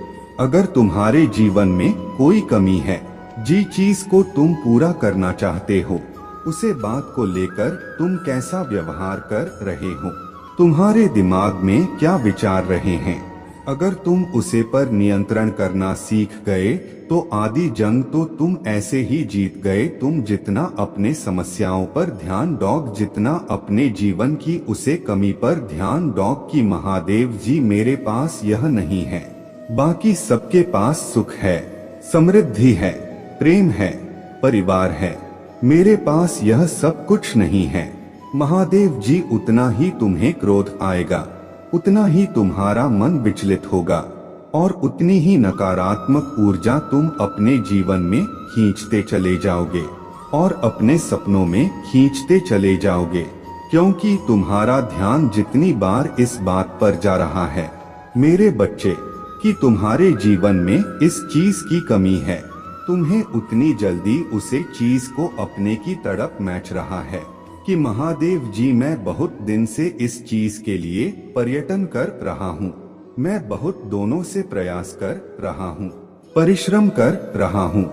अगर तुम्हारे जीवन में कोई कमी है, जिस चीज को तुम पूरा करना चाहते हो, उसे बात को लेकर तुम कैसा व्यवहार कर रहे हो, तुम्हारे दिमाग में क्या विचार रहे हैं, अगर तुम उसे पर नियंत्रण करना सीख गए तो आदि जंग तो तुम ऐसे ही जीत गए। तुम जितना अपने समस्याओं पर ध्यान दोगे, जितना अपने जीवन की उसे कमी पर ध्यान दोगे कि महादेव जी मेरे पास यह नहीं है, बाकी सबके पास सुख है, समृद्धि है, प्रेम है, परिवार है, मेरे पास यह सब कुछ नहीं है। महादेव जी, उतना ही तुम्हें क्रोध आएगा, उतना ही तुम्हारा मन विचलित होगा और उतनी ही नकारात्मक ऊर्जा तुम अपने जीवन में खींचते चले जाओगे और अपने सपनों में खींचते चले जाओगे, क्योंकि तुम्हारा ध्यान जितनी बार इस बात पर जा रहा है मेरे बच्चे कि तुम्हारे जीवन में इस चीज की कमी है, तुम्हें उतनी जल्दी उसे चीज को अपने की तड़प मैच रहा है कि महादेव जी मैं बहुत दिन से इस चीज के लिए पर्यटन कर रहा हूँ, मैं बहुत दोनों से प्रयास कर रहा हूँ, परिश्रम कर रहा हूँ,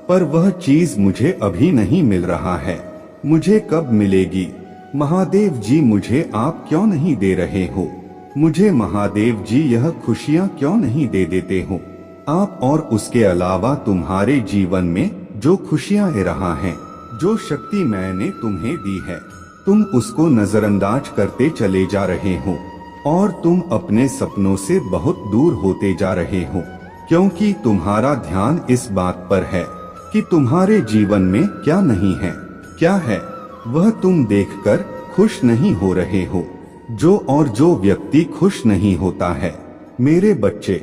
पर वह चीज मुझे अभी नहीं मिल रहा है, मुझे कब मिलेगी। महादेव जी, मुझे आप क्यों नहीं दे रहे हो, मुझे महादेव जी यह खुशियाँ क्यों नहीं दे देते हो आप। और उसके अलावा तुम्हारे जीवन में जो खुशियाँ आ रहा हैं, जो शक्ति मैंने तुम्हें दी है, तुम उसको नजरअंदाज करते चले जा रहे हो और तुम अपने सपनों से बहुत दूर होते जा रहे हो, क्योंकि तुम्हारा ध्यान इस बात पर है कि तुम्हारे जीवन में क्या नहीं है, क्या है वह तुम देखकर खुश नहीं हो रहे हो। जो व्यक्ति खुश नहीं होता है मेरे बच्चे,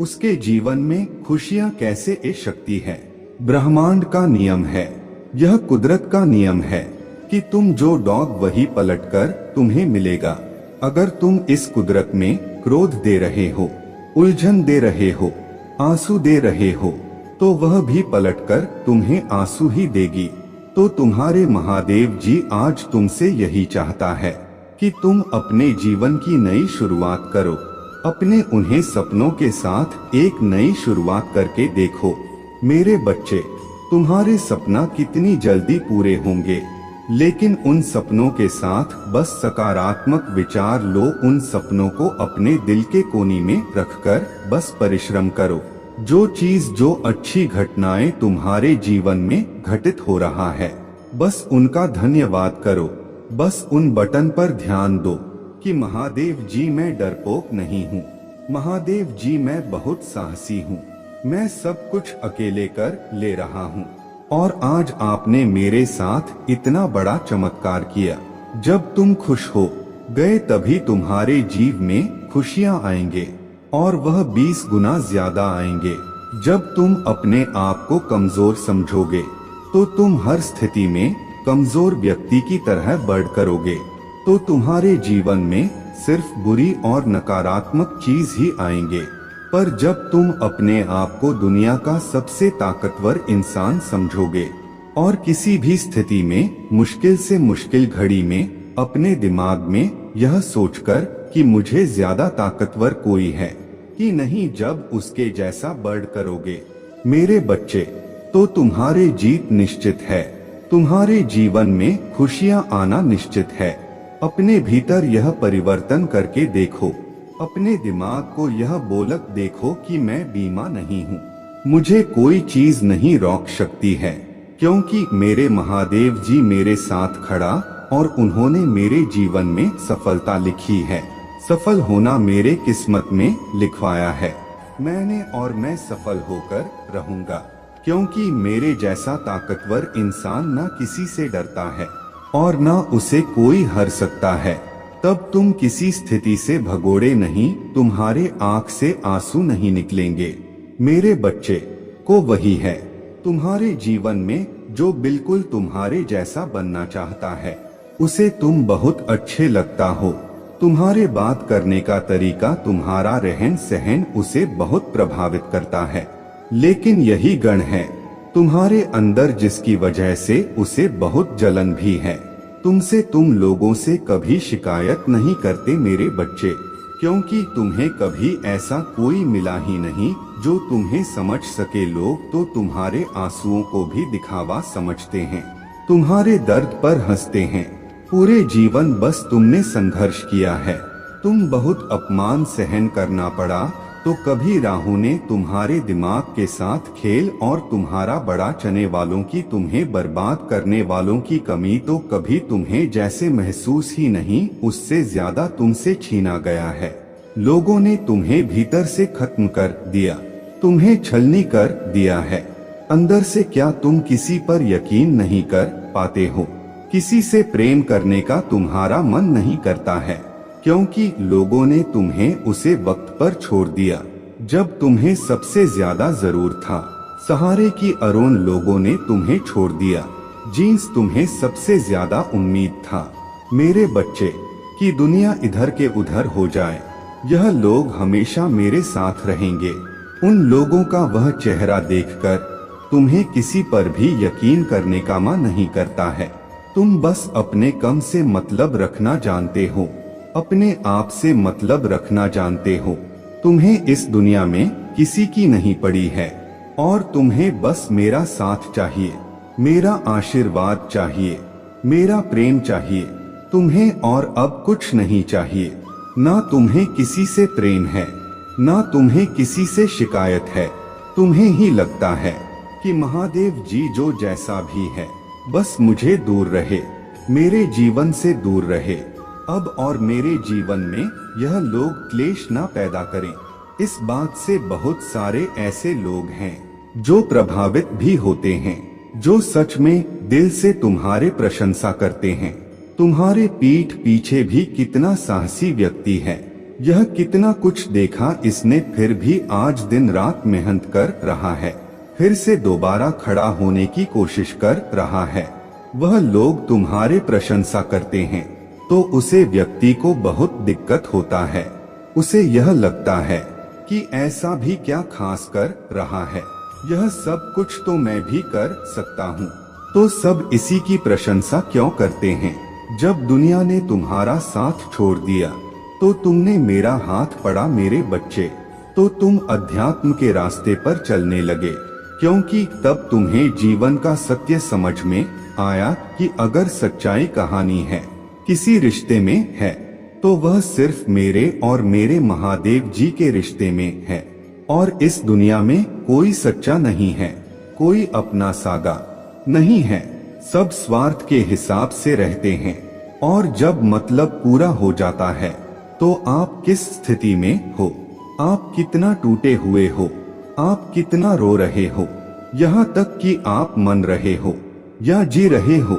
उसके जीवन में खुशियाँ कैसे आ सकती है। ब्रह्मांड का नियम है, यह कुदरत का नियम है कि तुम जो डॉग वही पलटकर तुम्हें मिलेगा। अगर तुम इस कुदरत में क्रोध दे रहे हो, उलझन दे रहे हो, आंसू दे रहे हो, तो वह भी पलटकर तुम्हें आंसू ही देगी। तो तुम्हारे महादेव जी आज तुमसे यही चाहता है कि तुम अपने जीवन की नई शुरुआत करो, अपने उन्हें सपनों के साथ एक नई शुरुआत करके देखो। मेरे बच्चे, तुम्हारे सपना कितनी जल्दी पूरे होंगे, लेकिन उन सपनों के साथ बस सकारात्मक विचार लो, उन सपनों को अपने दिल के कोने में रखकर बस परिश्रम करो। जो चीज, जो अच्छी घटनाएं तुम्हारे जीवन में घटित हो रहा है, बस उनका धन्यवाद करो, बस उन बटन पर ध्यान दो कि महादेव जी मैं डरपोक नहीं हूँ, महादेव जी मैं बहुत साहसी हूँ, मैं सब कुछ अकेले कर ले रहा हूँ और आज आपने मेरे साथ इतना बड़ा चमत्कार किया। जब तुम खुश हो गए तभी तुम्हारे जीव में खुशियाँ आएंगे और वह 20 गुना ज्यादा आएंगे। जब तुम अपने आप को कमजोर समझोगे तो तुम हर स्थिति में कमजोर व्यक्ति की तरह बढ़ करोगे, तो तुम्हारे जीवन में सिर्फ बुरी और नकारात्मक चीज ही आएंगे। पर जब तुम अपने आप को दुनिया का सबसे ताकतवर इंसान समझोगे और किसी भी स्थिति में मुश्किल से मुश्किल घड़ी में अपने दिमाग में यह सोचकर कि मुझे ज्यादा ताकतवर कोई है कि नहीं, जब उसके जैसा बढ़ करोगे मेरे बच्चे, तो तुम्हारी जीत निश्चित है, तुम्हारे जीवन में खुशियां आना निश्चित है। अपने भीतर यह परिवर्तन करके देखो, अपने दिमाग को यह बोलक देखो कि मैं बीमा नहीं हूँ, मुझे कोई चीज नहीं रोक सकती है, क्योंकि मेरे महादेव जी मेरे साथ खड़ा और उन्होंने मेरे जीवन में सफलता लिखी है। सफल होना मेरे किस्मत में लिखवाया है मैंने और मैं सफल होकर रहूंगा, क्योंकि मेरे जैसा ताकतवर इंसान ना किसी से डरता है और ना उसे कोई हर सकता है। तब तुम किसी स्थिति से भगोड़े नहीं, तुम्हारे आंख से आंसू नहीं निकलेंगे। मेरे बच्चे को वही है तुम्हारे जीवन में जो बिल्कुल तुम्हारे जैसा बनना चाहता है, उसे तुम बहुत अच्छे लगता हो, तुम्हारे बात करने का तरीका, तुम्हारा रहन सहन उसे बहुत प्रभावित करता है। लेकिन यही गण है तुम्हारे अंदर, जिसकी वजह से उसे बहुत जलन भी है। तुमसे, तुम लोगों से कभी शिकायत नहीं करते मेरे बच्चे, क्योंकि तुम्हें कभी ऐसा कोई मिला ही नहीं जो तुम्हें समझ सके। लोग तो तुम्हारे आंसुओं को भी दिखावा समझते हैं, तुम्हारे दर्द पर हंसते हैं। पूरे जीवन बस तुमने संघर्ष किया है, तुम बहुत अपमान सहन करना पड़ा, तो कभी राहु ने तुम्हारे दिमाग के साथ खेल और तुम्हारा बड़ा चने वालों की, तुम्हें बर्बाद करने वालों की कमी तो कभी तुम्हें जैसे महसूस ही नहीं, उससे ज्यादा तुमसे छीना गया है। लोगों ने तुम्हें भीतर से खत्म कर दिया, तुम्हें छलनी कर दिया है। अंदर से क्या तुम किसी पर यकीन नहीं कर पाते हो? किसी से प्रेम करने का तुम्हारा मन नहीं करता है, क्योंकि लोगों ने तुम्हें उसे वक्त पर छोड़ दिया जब तुम्हें सबसे ज्यादा जरूर था। सहारे की अरोन लोगों ने तुम्हें छोड़ दिया, जींस तुम्हें सबसे ज्यादा उम्मीद था। मेरे बच्चे, कि दुनिया इधर के उधर हो जाए, यह लोग हमेशा मेरे साथ रहेंगे। उन लोगों का वह चेहरा देखकर तुम्हें किसी पर भी यकीन करने का मन नहीं करता है। तुम बस अपने कम से मतलब रखना जानते हो, अपने आप से मतलब रखना जानते हो। तुम्हें इस दुनिया में किसी की नहीं पड़ी है, और तुम्हें बस मेरा साथ चाहिए, मेरा आशीर्वाद चाहिए, मेरा प्रेम चाहिए। तुम्हें और अब कुछ नहीं चाहिए। ना तुम्हें किसी से प्रेम है, ना तुम्हें किसी से शिकायत है। तुम्हें ही लगता है कि महादेव जी जो जैसा भी है बस मुझे दूर रहे, मेरे जीवन से दूर रहे अब, और मेरे जीवन में यह लोग क्लेश ना पैदा करें। इस बात से बहुत सारे ऐसे लोग हैं जो प्रभावित भी होते हैं, जो सच में दिल से तुम्हारे प्रशंसा करते हैं। तुम्हारे पीठ पीछे भी कितना साहसी व्यक्ति है, यह कितना कुछ देखा इसने, फिर भी आज दिन रात मेहनत कर रहा है, फिर से दोबारा खड़ा होने की कोशिश कर रहा है। वह लोग तुम्हारे प्रशंसा करते हैं तो उसे व्यक्ति को बहुत दिक्कत होता है। उसे यह लगता है कि ऐसा भी क्या खास कर रहा है, यह सब कुछ तो मैं भी कर सकता हूँ। तो सब इसी की प्रशंसा क्यों करते हैं? जब दुनिया ने तुम्हारा साथ छोड़ दिया तो तुमने मेरा हाथ पड़ा मेरे बच्चे, तो तुम अध्यात्म के रास्ते पर चलने लगे, क्योंकि तब तुम्हें जीवन का सत्य समझ में आया कि अगर सच्चाई कहानी है, किसी रिश्ते में है, तो वह सिर्फ मेरे और मेरे महादेव जी के रिश्ते में है। और इस दुनिया में कोई सच्चा नहीं है, कोई अपना सागा नहीं है, सब स्वार्थ के हिसाब से रहते हैं। और जब मतलब पूरा हो जाता है तो आप किस स्थिति में हो, आप कितना टूटे हुए हो, आप कितना रो रहे हो, यहाँ तक कि आप मन रहे हो या जी रहे हो,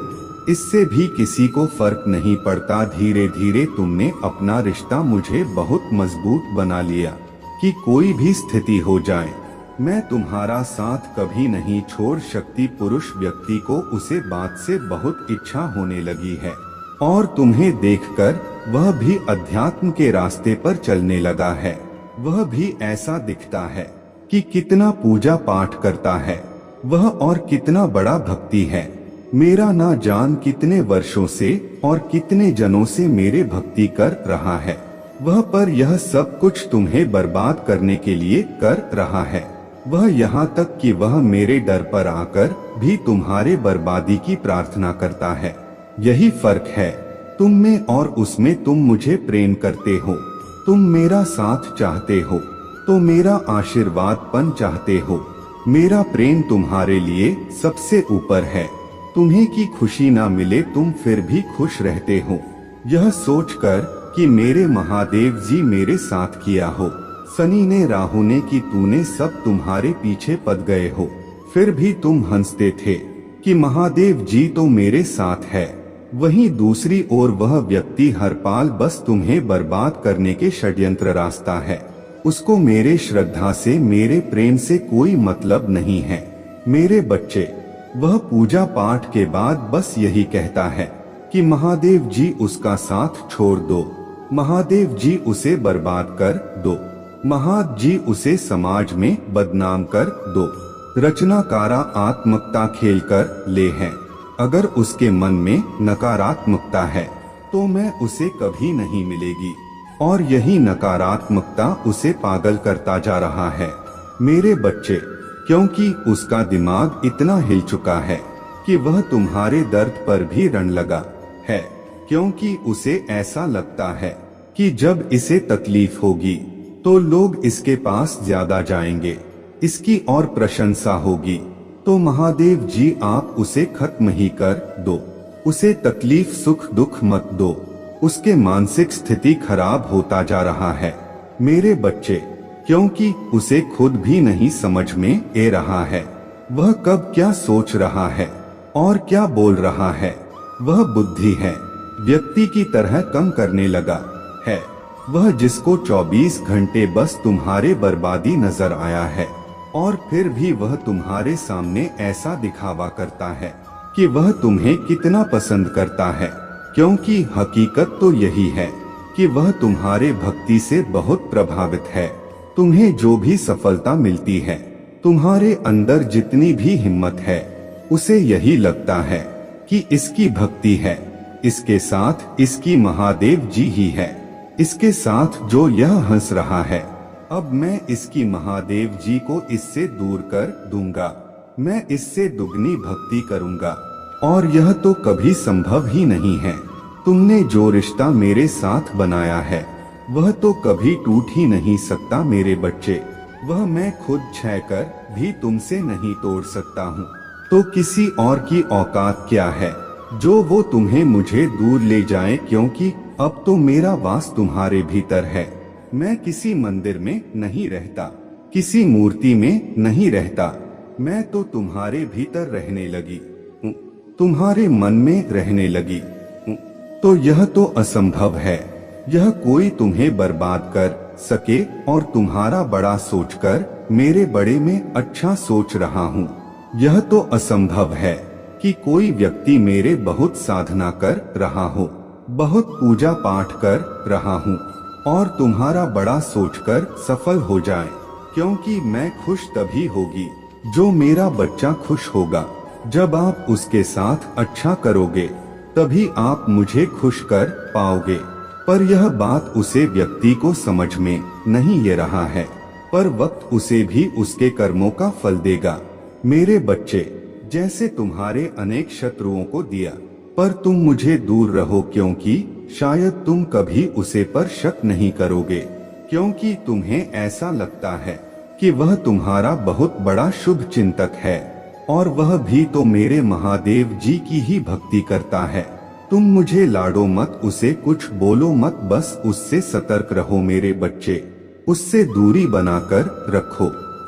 इससे भी किसी को फर्क नहीं पड़ता। धीरे धीरे तुमने अपना रिश्ता मुझे बहुत मजबूत बना लिया कि कोई भी स्थिति हो जाए मैं तुम्हारा साथ कभी नहीं छोड़ सकती। पुरुष व्यक्ति को उसे बात से बहुत इच्छा होने लगी है, और तुम्हें देखकर वह भी अध्यात्म के रास्ते पर चलने लगा है। वह भी ऐसा दिखता है कि कितना पूजा पाठ करता है वह, और कितना बड़ा भक्ति है। मेरा ना जान कितने वर्षों से और कितने जनों से मेरे भक्ति कर रहा है वह, पर यह सब कुछ तुम्हें बर्बाद करने के लिए कर रहा है। वह यहाँ तक कि वह मेरे डर पर आकर भी तुम्हारे बर्बादी की प्रार्थना करता है। यही फर्क है तुम में और उसमें। तुम मुझे प्रेम करते हो, तुम मेरा साथ चाहते हो, तो मेरा आशीर्वादपन चाहते हो। मेरा प्रेम तुम्हारे लिए सबसे ऊपर है। तुम्हें की खुशी ना मिले तुम फिर भी खुश रहते हो, यह सोचकर कि मेरे महादेव जी मेरे साथ किया हो, शनि ने राहु ने कि तूने सब तुम्हारे पीछे पड़ गए हो, फिर भी तुम हंसते थे कि महादेव जी तो मेरे साथ है। वहीं दूसरी ओर वह व्यक्ति हरपाल बस तुम्हें बर्बाद करने के षड्यंत्र रास्ता है। उसको मेरे श्रद्धा से, मेरे प्रेम से कोई मतलब नहीं है। मेरे बच्चे, वह पूजा पाठ के बाद बस यही कहता है कि महादेव जी उसका साथ छोड़ दो, महादेव जी उसे बर्बाद कर दो, महादेव जी उसे समाज में बदनाम कर दो। रचनाकारात्मकता खेलकर ले है। अगर उसके मन में नकारात्मकता है तो मैं उसे कभी नहीं मिलेगी, और यही नकारात्मकता उसे पागल करता जा रहा है मेरे बच्चे, क्योंकि उसका दिमाग इतना हिल चुका है कि वह तुम्हारे दर्द पर भी रण लगा है, क्योंकि उसे ऐसा लगता है कि जब इसे तकलीफ होगी तो लोग इसके पास ज्यादा जाएंगे, इसकी और प्रशंसा होगी, तो महादेव जी आप उसे खत्म ही कर दो, उसे तकलीफ सुख दुख मत दो, उसके मानसिक स्थिति खराब होता जा रहा है मेरे बच्चे, क्योंकि उसे खुद भी नहीं समझ में आ रहा है वह कब क्या सोच रहा है और क्या बोल रहा है। वह बुद्धि है व्यक्ति की तरह कम करने लगा है, वह जिसको 24 घंटे बस तुम्हारे बर्बादी नजर आया है, और फिर भी वह तुम्हारे सामने ऐसा दिखावा करता है कि वह तुम्हें कितना पसंद करता है, क्योंकि हकीकत तो यही है कि वह तुम्हारे भक्ति से बहुत प्रभावित है। तुम्हें जो भी सफलता मिलती है, तुम्हारे अंदर जितनी भी हिम्मत है, उसे यही लगता है कि इसकी भक्ति है, इसके साथ इसकी महादेव जी ही है, इसके साथ जो यह हंस रहा है, अब मैं इसकी महादेव जी को इससे दूर कर दूंगा, मैं इससे दुगनी भक्ति करूंगा, और यह तो कभी संभव ही नहीं है। तुमने जो रिश्ता मेरे साथ बनाया है वह तो कभी टूट ही नहीं सकता मेरे बच्चे, वह मैं खुद छह कर भी तुमसे नहीं तोड़ सकता हूँ, तो किसी और की औकात क्या है जो वो तुम्हें मुझे दूर ले जाए, क्योंकि अब तो मेरा वास तुम्हारे भीतर है। मैं किसी मंदिर में नहीं रहता, किसी मूर्ति में नहीं रहता, मैं तो तुम्हारे भीतर रहने लगी हूँ, तुम्हारे मन में रहने लगी हूँ। तो यह तो असंभव है, यह कोई तुम्हें बर्बाद कर सके, और तुम्हारा बड़ा सोचकर मेरे बड़े में अच्छा सोच रहा हूँ। यह तो असंभव है कि कोई व्यक्ति मेरे बहुत साधना कर रहा हो, बहुत पूजा पाठ कर रहा हूँ, और तुम्हारा बड़ा सोचकर सफल हो जाए, क्योंकि मैं खुश तभी होगी जो मेरा बच्चा खुश होगा। जब आप उसके साथ अच्छा करोगे तभी आप मुझे खुश कर पाओगे। पर यह बात उसे व्यक्ति को समझ में नहीं ये रहा है, पर वक्त उसे भी उसके कर्मों का फल देगा मेरे बच्चे। जैसे तुम्हारे अनेक शत्रुओं को दिया, पर तुम मुझे दूर रहो, क्योंकि शायद तुम कभी उसे पर शक नहीं करोगे, क्योंकि तुम्हें ऐसा लगता है कि वह तुम्हारा बहुत बड़ा शुभ चिंतक है, और वह भी तो मेरे महादेव जी की ही भक्ति करता है। तुम मुझे लाडो मत, उसे कुछ बोलो मत, बस उससे सतर्क रहो मेरे बच्चे, उससे दूरी बनाकर रखो।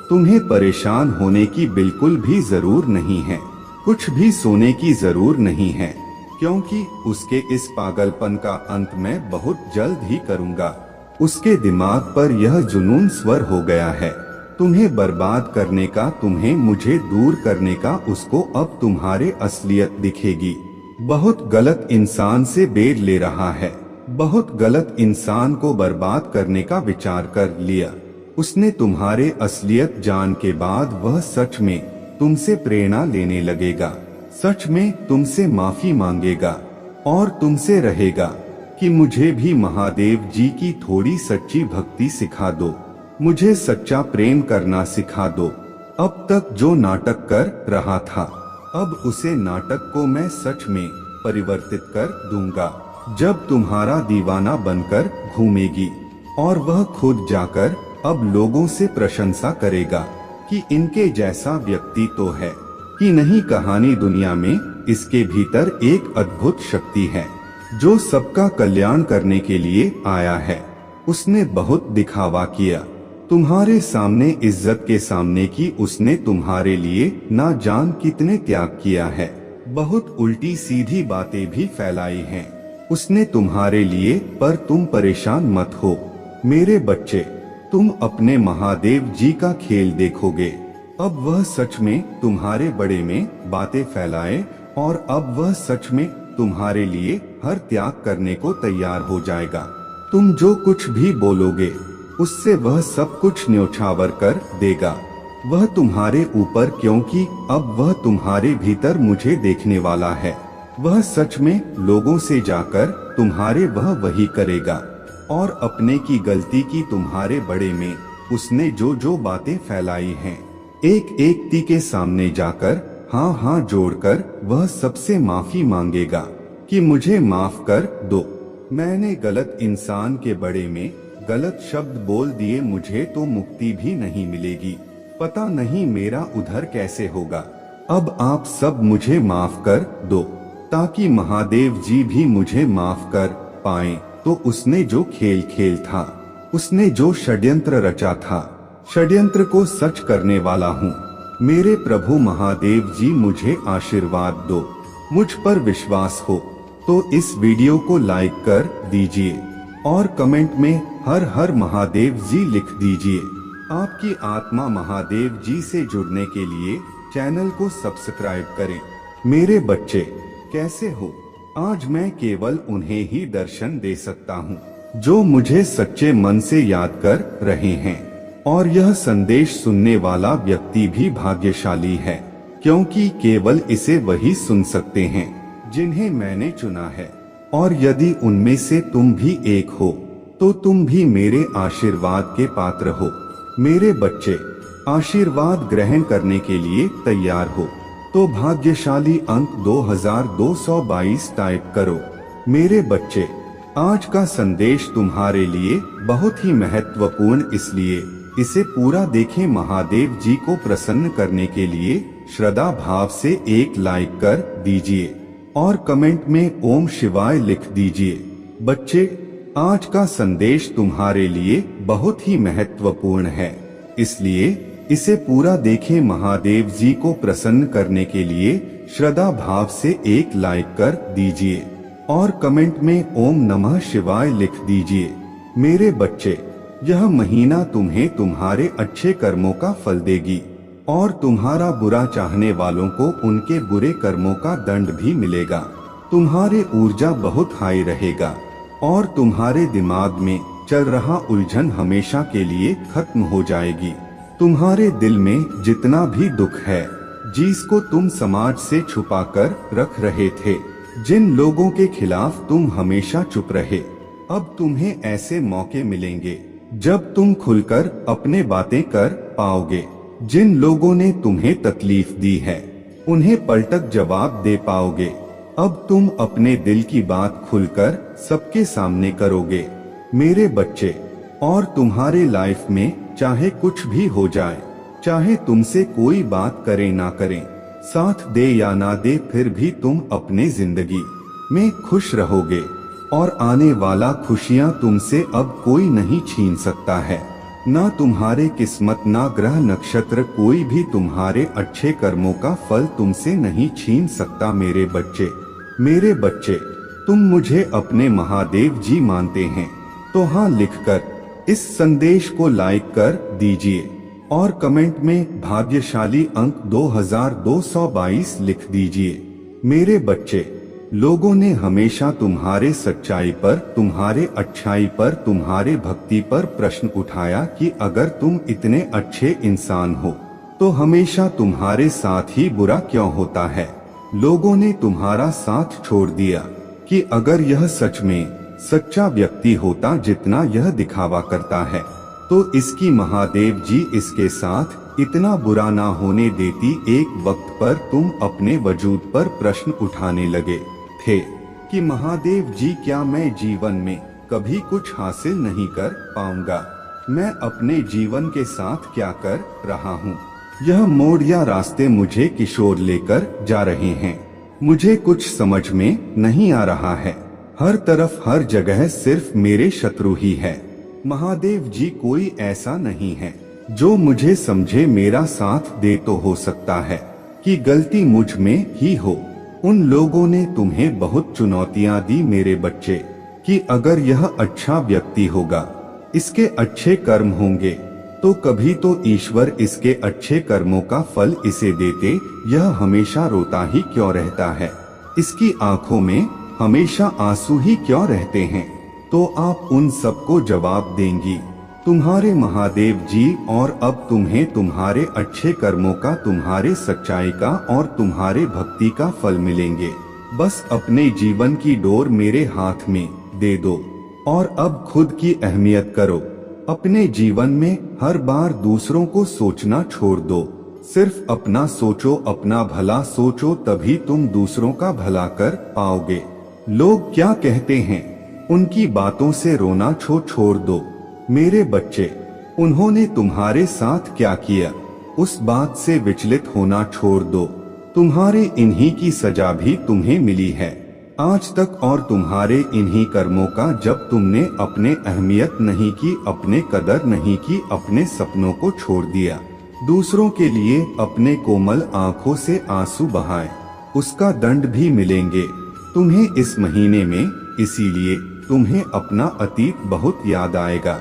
तुम्हें परेशान होने की बिल्कुल भी जरूर नहीं है, कुछ भी सोने की जरूर नहीं है, क्योंकि उसके इस पागलपन का अंत मैं बहुत जल्द ही करूंगा। उसके दिमाग पर यह जुनून स्वर हो गया है, तुम्हें बर्बाद करने का, तुम्हें मुझे दूर करने का। उसको अब तुम्हारे असलियत दिखेगी। बहुत गलत इंसान से बेर ले रहा है, बहुत गलत इंसान को बर्बाद करने का विचार कर लिया। उसने तुम्हारे असलियत जान के बाद वह सच में तुमसे प्रेरणा लेने लगेगा, सच में तुमसे माफी मांगेगा, और तुमसे रहेगा कि मुझे भी महादेव जी की थोड़ी सच्ची भक्ति सिखा दो, मुझे सच्चा प्रेम करना सिखा दो। अब तक जो नाटक कर रहा था, अब उसे नाटक को मैं सच में परिवर्तित कर दूंगा। जब तुम्हारा दीवाना बनकर घूमेगी, और वह खुद जाकर अब लोगों से प्रशंसा करेगा कि इनके जैसा व्यक्ति तो है कि नहीं। कहानी दुनिया में इसके भीतर एक अद्भुत शक्ति है जो सबका कल्याण करने के लिए आया है। उसने बहुत दिखावा किया तुम्हारे सामने, इज्जत के सामने की उसने तुम्हारे लिए ना जान कितने त्याग किया है। बहुत उल्टी सीधी बातें भी फैलाई हैं उसने तुम्हारे लिए, पर तुम परेशान मत हो मेरे बच्चे, तुम अपने महादेव जी का खेल देखोगे। अब वह सच में तुम्हारे बड़े में बातें फैलाए, और अब वह सच में तुम्हारे लिए हर त्याग करने को तैयार हो जाएगा। तुम जो कुछ भी बोलोगे उससे वह सब कुछ न्योछावर कर देगा। वह तुम्हारे ऊपर, क्योंकि अब वह तुम्हारे भीतर मुझे देखने वाला है। वह सच में लोगों से जाकर तुम्हारे वह वही करेगा, और अपने की गलती की तुम्हारे बड़े में उसने जो जो बातें फैलाई हैं, एक एक ती के सामने जाकर हाँ जोड़कर वह सबसे माफी मांगेगा कि मुझे माफ कर दो, मैंने गलत इंसान के बड़े में गलत शब्द बोल दिए, मुझे तो मुक्ति भी नहीं मिलेगी, पता नहीं मेरा उधर कैसे होगा। अब आप सब मुझे माफ कर दो, ताकि महादेव जी भी मुझे माफ कर पाएं। तो उसने जो खेल खेल था, उसने जो षड्यंत्र रचा था, षड्यंत्र को सच करने वाला हूँ। मेरे प्रभु महादेव जी मुझे आशीर्वाद दो, मुझ पर विश्वास हो तो इस वीडियो को लाइक कर दीजिए और कमेंट में हर हर महादेव जी लिख दीजिए। आपकी आत्मा महादेव जी से जुड़ने के लिए चैनल को सब्सक्राइब करें। मेरे बच्चे कैसे हो? आज मैं केवल उन्हें ही दर्शन दे सकता हूँ जो मुझे सच्चे मन से याद कर रहे हैं, और यह संदेश सुनने वाला व्यक्ति भी भाग्यशाली है, क्योंकि केवल इसे वही सुन सकते हैं जिन्हें मैंने चुना है। और यदि उनमें से तुम भी एक हो तो तुम भी मेरे आशीर्वाद के पात्र हो। मेरे बच्चे आशीर्वाद ग्रहण करने के लिए तैयार हो तो भाग्यशाली अंक 2222 टाइप करो। मेरे बच्चे आज का संदेश तुम्हारे लिए बहुत ही महत्वपूर्ण, इसलिए इसे पूरा देखें। महादेव जी को प्रसन्न करने के लिए श्रद्धा भाव से एक लाइक कर दीजिए और कमेंट में ओम शिवाय लिख दीजिए। बच्चे आज का संदेश तुम्हारे लिए बहुत ही महत्वपूर्ण है, इसलिए इसे पूरा देखें। महादेव जी को प्रसन्न करने के लिए श्रद्धा भाव से एक लाइक कर दीजिए और कमेंट में ओम नमः शिवाय लिख दीजिए। मेरे बच्चे यह महीना तुम्हें तुम्हारे अच्छे कर्मों का फल देगी और तुम्हारा बुरा चाहने वालों को उनके बुरे कर्मों का दंड भी मिलेगा। तुम्हारे ऊर्जा बहुत हाई रहेगा और तुम्हारे दिमाग में चल रहा उलझन हमेशा के लिए खत्म हो जाएगी। तुम्हारे दिल में जितना भी दुख है, जिसको तुम समाज से छुपाकर रख रहे थे, जिन लोगों के खिलाफ तुम हमेशा चुप रहे, अब तुम्हें ऐसे मौके मिलेंगे जब तुम खुलकर अपने बातें कर पाओगे। जिन लोगों ने तुम्हें तकलीफ दी है, उन्हें पलटक जवाब दे पाओगे। अब तुम अपने दिल की बात खुलकर सबके सामने करोगे। मेरे बच्चे और तुम्हारे लाइफ में चाहे कुछ भी हो जाए, चाहे तुमसे कोई बात करे ना करे, साथ दे या ना दे, फिर भी तुम अपने जिंदगी में खुश रहोगे और आने वाला खुशियां तुमसे अब कोई नहीं छीन सकता है। ना तुम्हारे किस्मत, ना ग्रह नक्षत्र, कोई भी तुम्हारे अच्छे कर्मों का फल तुमसे नहीं छीन सकता। मेरे बच्चे तुम मुझे अपने महादेव जी मानते हैं तो हाँ लिखकर इस संदेश को लाइक कर दीजिए और कमेंट में भाग्यशाली अंक 2222 लिख दीजिए। मेरे बच्चे लोगों ने हमेशा तुम्हारे सच्चाई पर, तुम्हारे अच्छाई पर, तुम्हारे भक्ति पर प्रश्न उठाया कि अगर तुम इतने अच्छे इंसान हो तो हमेशा तुम्हारे साथ ही बुरा क्यों होता है। लोगों ने तुम्हारा साथ छोड़ दिया कि अगर यह सच में सच्चा व्यक्ति होता जितना यह दिखावा करता है, तो इसकी महादेव जी इसके साथ इतना बुरा ना होने देती। एक वक्त पर तुम अपने वजूद पर प्रश्न उठाने लगे थे कि महादेव जी क्या मैं जीवन में कभी कुछ हासिल नहीं कर पाऊंगा, मैं अपने जीवन के साथ क्या कर रहा हूँ, यह मोड़ या रास्ते मुझे किशोर लेकर जा रहे हैं, मुझे कुछ समझ में नहीं आ रहा है, हर तरफ हर जगह सिर्फ मेरे शत्रु ही है। महादेव जी कोई ऐसा नहीं है जो मुझे समझे, मेरा साथ दे तो हो सकता है कि गलती मुझ में ही हो। उन लोगों ने तुम्हें बहुत चुनौतियां दी मेरे बच्चे कि अगर यह अच्छा व्यक्ति होगा, इसके अच्छे कर्म होंगे, तो कभी तो ईश्वर इसके अच्छे कर्मों का फल इसे देते। यह हमेशा रोता ही क्यों रहता है, इसकी आंखों में हमेशा आंसू ही क्यों रहते हैं। तो आप उन सबको जवाब देंगी तुम्हारे महादेव जी, और अब तुम्हें तुम्हारे अच्छे कर्मों का, तुम्हारे सच्चाई का और तुम्हारे भक्ति का फल मिलेंगे। बस अपने जीवन की डोर मेरे हाथ में दे दो और अब खुद की अहमियत करो। अपने जीवन में हर बार दूसरों को सोचना छोड़ दो। सिर्फ अपना सोचो, अपना भला सोचो, तभी तुम दूसरों का भला कर पाओगे। लोग क्या कहते हैं, उनकी बातों से रोना छोड़ दो। मेरे बच्चे, उन्होंने तुम्हारे साथ क्या किया, उस बात से विचलित होना छोड़ दो। तुम्हारे इन्हीं की सजा भी तुम्हें मिली है आज तक, और तुम्हारे इन्हीं कर्मों का, जब तुमने अपने अहमियत नहीं की, अपने कदर नहीं की, अपने सपनों को छोड़ दिया, दूसरों के लिए अपने कोमल आंखों से आंसू बहाए, उसका दंड भी मिलेंगे तुम्हें इस महीने में। इसीलिए तुम्हें अपना अतीत बहुत याद आएगा,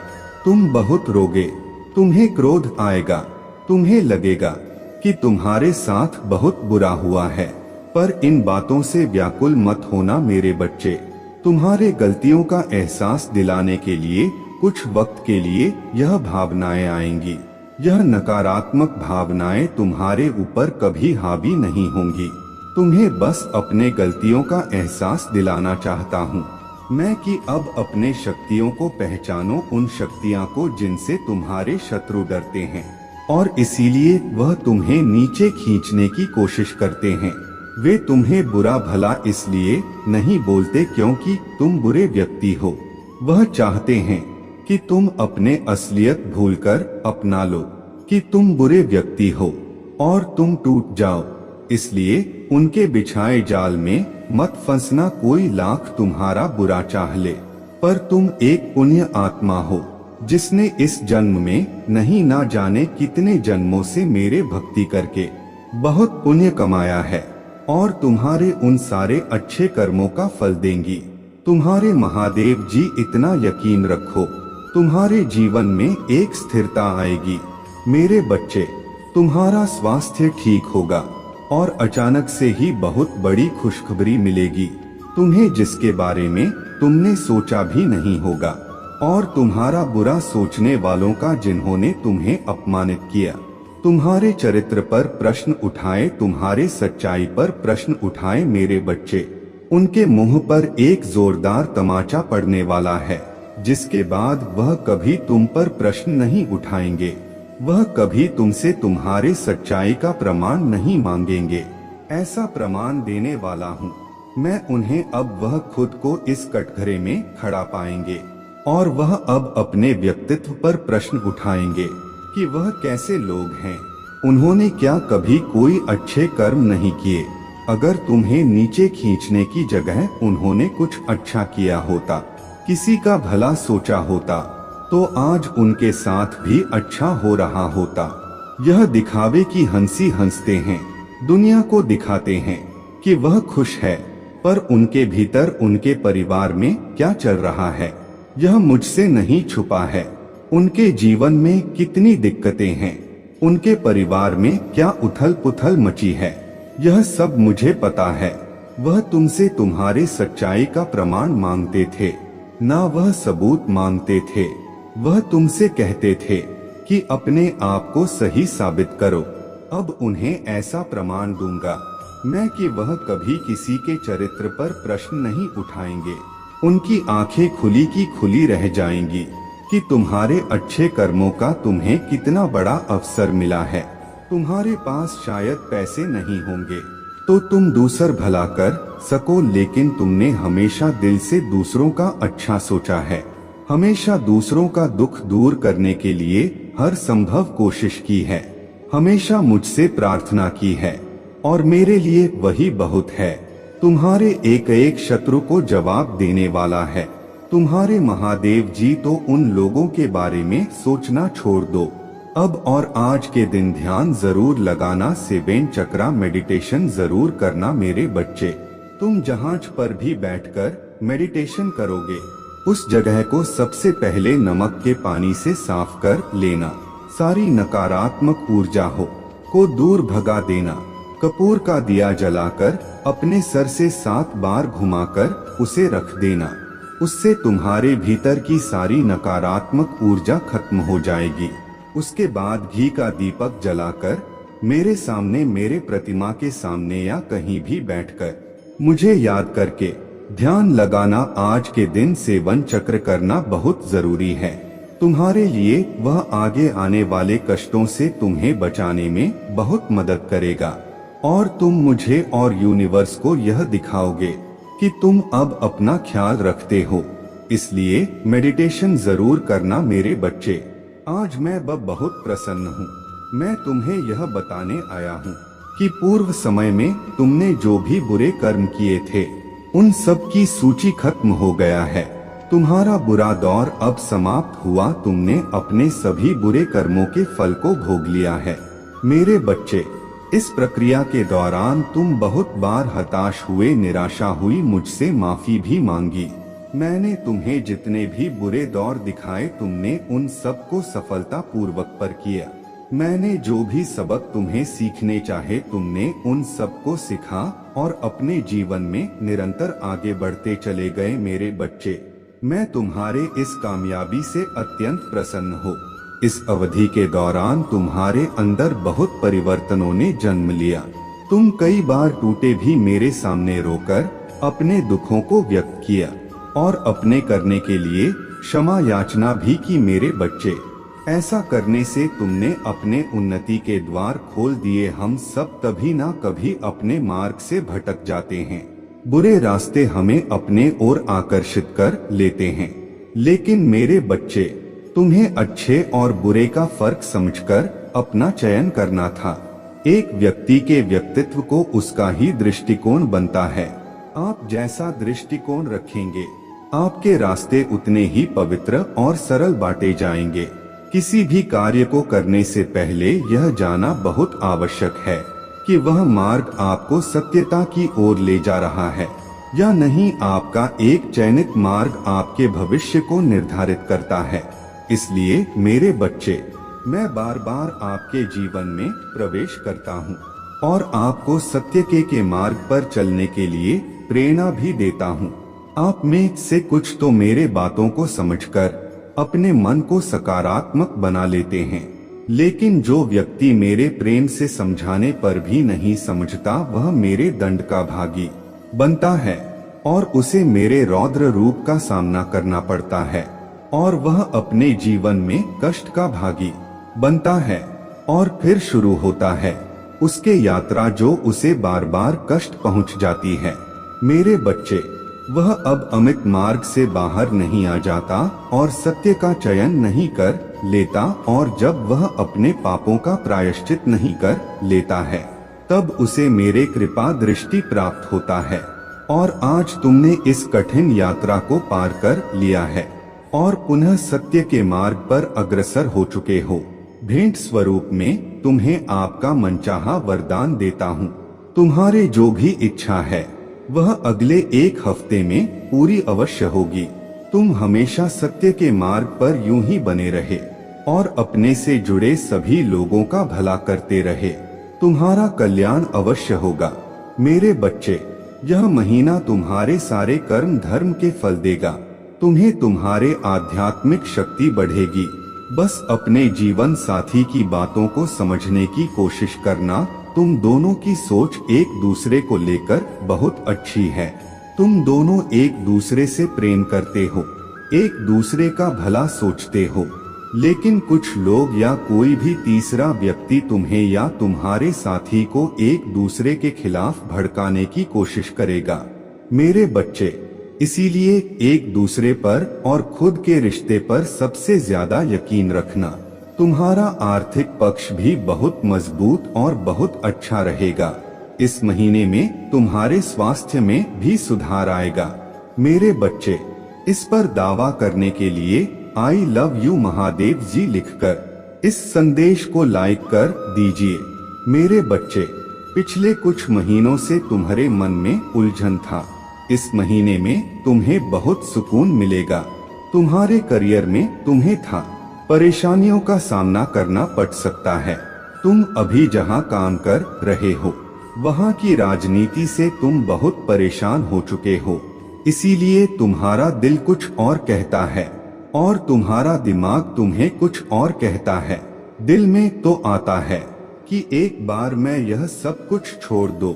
तुम बहुत रोगे, तुम्हें क्रोध आएगा, तुम्हें लगेगा कि तुम्हारे साथ बहुत बुरा हुआ है, पर इन बातों से व्याकुल मत होना मेरे बच्चे। तुम्हारे गलतियों का एहसास दिलाने के लिए कुछ वक्त के लिए यह भावनाएं आएंगी। यह नकारात्मक भावनाएं तुम्हारे ऊपर कभी हावी नहीं होंगी। तुम्हें बस अपने गलतियों का एहसास दिलाना चाहता हूँ मैं कि अब अपने शक्तियों को पहचानो, उन शक्तियाँ को जिनसे तुम्हारे शत्रु डरते हैं और इसीलिए वह तुम्हें नीचे खींचने की कोशिश करते हैं। वे तुम्हें बुरा भला इसलिए नहीं बोलते क्योंकि तुम बुरे व्यक्ति हो। वह चाहते हैं कि तुम अपने असलियत भूलकर अपना लो कि तुम बुरे व्यक्ति हो और तुम टूट जाओ। इसलिए उनके बिछाए जाल में मत फंसना। कोई लाख तुम्हारा बुरा चाह ले, पर तुम एक पुण्य आत्मा हो जिसने इस जन्म में नहीं ना जाने कितने जन्मों से मेरे भक्ति करके बहुत पुण्य कमाया है और तुम्हारे उन सारे अच्छे कर्मों का फल देंगी। तुम्हारे महादेव जी, इतना यकीन रखो, तुम्हारे जीवन में एक स्थिरता आएगी। मेरे बच्चे, तुम्हारा स्वास्थ्य ठीक होगा और अचानक से ही बहुत बड़ी खुशखबरी मिलेगी तुम्हें, जिसके बारे में तुमने सोचा भी नहीं होगा। और तुम्हारा बुरा सोचने वालों का, जिन्होंने तुम्हें अपमानित किया, तुम्हारे चरित्र पर प्रश्न उठाए, तुम्हारे सच्चाई पर प्रश्न उठाए, मेरे बच्चे, उनके मुंह पर एक जोरदार तमाचा पड़ने वाला है, जिसके बाद वह कभी तुम पर प्रश्न नहीं उठाएंगे। वह कभी तुमसे तुम्हारे सच्चाई का प्रमाण नहीं मांगेंगे। ऐसा प्रमाण देने वाला हूँ मैं उन्हें। अब वह खुद को इस कटघरे में खड़ा पाएंगे और वह अब अपने व्यक्तित्व पर प्रश्न उठाएंगे कि वह कैसे लोग हैं। उन्होंने क्या कभी कोई अच्छे कर्म नहीं किए? अगर तुम्हें नीचे खींचने की जगह उन्होंने कुछ अच्छा किया होता, किसी का भला सोचा होता, तो आज उनके साथ भी अच्छा हो रहा होता। यह दिखावे की हंसी हंसते हैं, दुनिया को दिखाते हैं कि वह खुश है, पर उनके भीतर उनके परिवार में क्या चल रहा है यह मुझसे नहीं छुपा है। उनके जीवन में कितनी दिक्कतें हैं, उनके परिवार में क्या उथल पुथल मची है, यह सब मुझे पता है। वह तुमसे तुम्हारे सच्चाई का प्रमाण मांगते थे, ना वह सबूत मांगते थे। वह तुमसे कहते थे कि अपने आप को सही साबित करो। अब उन्हें ऐसा प्रमाण दूंगा मैं कि वह कभी किसी के चरित्र पर प्रश्न नहीं उठाएंगे। उनकी आंखें खुली की खुली रह जाएंगी कि तुम्हारे अच्छे कर्मों का तुम्हें कितना बड़ा अवसर मिला है। तुम्हारे पास शायद पैसे नहीं होंगे तो तुम दूसर भला कर सको, लेकिन तुमने हमेशा दिल से दूसरों का अच्छा सोचा है, हमेशा दूसरों का दुख दूर करने के लिए हर संभव कोशिश की है, हमेशा मुझसे प्रार्थना की है और मेरे लिए वही बहुत है। तुम्हारे एक एक शत्रु को जवाब देने वाला है तुम्हारे महादेव जी। तो उन लोगों के बारे में सोचना छोड़ दो अब, और आज के दिन ध्यान जरूर लगाना, 7 चक्रा मेडिटेशन जरूर करना मेरे बच्चे। तुम जहाज पर भी बैठकर मेडिटेशन करोगे, उस जगह को सबसे पहले नमक के पानी से साफ कर लेना। सारी नकारात्मक ऊर्जा को दूर भगा देना। कपूर का दिया जलाकर अपने सर से 7 बार घुमाकर उसे रख देना। उससे तुम्हारे भीतर की सारी नकारात्मक ऊर्जा खत्म हो जाएगी। उसके बाद घी का दीपक जलाकर मेरे सामने, मेरे प्रतिमा के सामने या कहीं भी बैठकर मुझे याद करके ध्यान लगाना। आज के दिन सेवन चक्र करना बहुत जरूरी है तुम्हारे लिए। वह आगे आने वाले कष्टों से तुम्हें बचाने में बहुत मदद करेगा और तुम मुझे और यूनिवर्स को यह दिखाओगे कि तुम अब अपना ख्याल रखते हो। इसलिए मेडिटेशन जरूर करना मेरे बच्चे। आज मैं बहुत प्रसन्न हूँ। मैं तुम्हें यह बताने आया हूँ कि पूर्व समय में तुमने जो भी बुरे कर्म किए थे उन सब की सूची खत्म हो गया है। तुम्हारा बुरा दौर अब समाप्त हुआ। तुमने अपने सभी बुरे कर्मों के फल को भोग लिया है मेरे बच्चे। इस प्रक्रिया के दौरान तुम बहुत बार हताश हुए, निराशा हुई, मुझसे माफी भी मांगी। मैंने तुम्हें जितने भी बुरे दौर दिखाए तुमने उन सब को सफलता पूर्वक पार किया। मैंने जो भी सबक तुम्हें सीखने चाहे तुमने उन सब को सीखा और अपने जीवन में निरंतर आगे बढ़ते चले गए मेरे बच्चे। मैं तुम्हारे इस कामयाबी से अत्यंत प्रसन्न हूँ। इस अवधि के दौरान तुम्हारे अंदर बहुत परिवर्तनों ने जन्म लिया। तुम कई बार टूटे भी मेरे सामने रोकर अपने दुखों को व्यक्त किया और अपने करने के लिए क्षमा याचना भी की मेरे बच्चे। ऐसा करने से तुमने अपने उन्नति के द्वार खोल दिए। हम सब कभी ना कभी अपने मार्ग से भटक जाते हैं। बुरे रास्ते हमें अपने ओर आकर्षित कर लेते हैं, लेकिन मेरे बच्चे तुम्हें अच्छे और बुरे का फर्क समझकर अपना चयन करना था। एक व्यक्ति के व्यक्तित्व को उसका ही दृष्टिकोण बनता है। आप जैसा दृष्टिकोण रखेंगे आपके रास्ते उतने ही पवित्र और सरल बांटे जाएंगे। किसी भी कार्य को करने से पहले यह जानना बहुत आवश्यक है कि वह मार्ग आपको सत्यता की ओर ले जा रहा है या नहीं। आपका एक चयनित मार्ग आपके भविष्य को निर्धारित करता है। इसलिए मेरे बच्चे, मैं बार बार आपके जीवन में प्रवेश करता हूँ और आपको सत्य के मार्ग पर चलने के लिए प्रेरणा भी देता हूँ। आप में से कुछ तो मेरे बातों को समझकर अपने मन को सकारात्मक बना लेते हैं, लेकिन जो व्यक्ति मेरे प्रेम से समझाने पर भी नहीं समझता वह मेरे दंड का भागी बनता है और उसे मेरे रौद्र रूप का सामना करना पड़ता है और वह अपने जीवन में कष्ट का भागी बनता है और फिर शुरू होता है उसके यात्रा जो उसे बार बार कष्ट पहुंच जाती है। मेरे बच्चे, वह अब अमित मार्ग से बाहर नहीं आ जाता और सत्य का चयन नहीं कर लेता, और जब वह अपने पापों का प्रायश्चित नहीं कर लेता है तब उसे मेरे कृपा दृष्टि प्राप्त होता है। और आज तुमने इस कठिन यात्रा को पार कर लिया है और पुनः सत्य के मार्ग पर अग्रसर हो चुके हो। भेंट स्वरूप में तुम्हें आपका मनचाहा वरदान देता हूँ। तुम्हारे जो भी इच्छा है वह अगले एक हफ्ते में पूरी अवश्य होगी। तुम हमेशा सत्य के मार्ग पर यूं ही बने रहे और अपने से जुड़े सभी लोगों का भला करते रहे। तुम्हारा कल्याण अवश्य होगा। मेरे बच्चे, यह महीना तुम्हारे सारे कर्म धर्म के फल देगा। तुम्हें तुम्हारे आध्यात्मिक शक्ति बढ़ेगी। बस अपने जीवन साथी की बातों को समझने की कोशिश करना। तुम दोनों की सोच एक दूसरे को लेकर बहुत अच्छी है। तुम दोनों एक दूसरे से प्रेम करते हो, एक दूसरे का भला सोचते हो, लेकिन कुछ लोग या कोई भी तीसरा व्यक्ति तुम्हें या तुम्हारे साथी को एक दूसरे के खिलाफ भड़काने की कोशिश करेगा। मेरे बच्चे, इसीलिए एक दूसरे पर और खुद के रिश्ते पर सबसे ज्यादा यकीन रखना। तुम्हारा आर्थिक पक्ष भी बहुत मजबूत और बहुत अच्छा रहेगा। इस महीने में तुम्हारे स्वास्थ्य में भी सुधार आएगा। मेरे बच्चे, इस पर दावा करने के लिए आई लव यू महादेव जी लिखकर इस संदेश को लाइक कर दीजिए। मेरे बच्चे, पिछले कुछ महीनों से तुम्हारे मन में उलझन था। इस महीने में तुम्हें बहुत सुकून मिलेगा। तुम्हारे करियर में तुम्हें था परेशानियों का सामना करना पड़ सकता है। तुम अभी जहां काम कर रहे हो वहां की राजनीति से तुम बहुत परेशान हो चुके हो। इसीलिए तुम्हारा दिल कुछ और कहता है और तुम्हारा दिमाग तुम्हें कुछ और कहता है। दिल में तो आता है कि एक बार मैं यह सब कुछ छोड़ दो,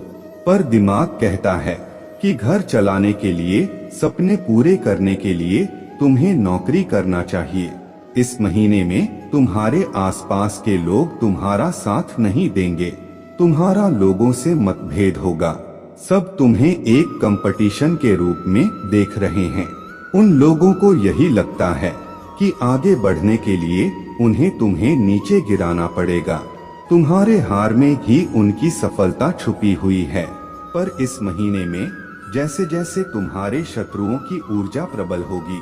पर दिमाग कहता है कि घर चलाने के लिए, सपने पूरे करने के लिए तुम्हें नौकरी करना चाहिए। इस महीने में तुम्हारे आसपास के लोग तुम्हारा साथ नहीं देंगे, तुम्हारा लोगों से मतभेद होगा। सब तुम्हें एक कंपटीशन के रूप में देख रहे हैं। उन लोगों को यही लगता है कि आगे बढ़ने के लिए उन्हें तुम्हें नीचे गिराना पड़ेगा। तुम्हारे हार में ही उनकी सफलता छुपी हुई है। पर इस महीने में जैसे जैसे तुम्हारे शत्रुओं की ऊर्जा प्रबल होगी,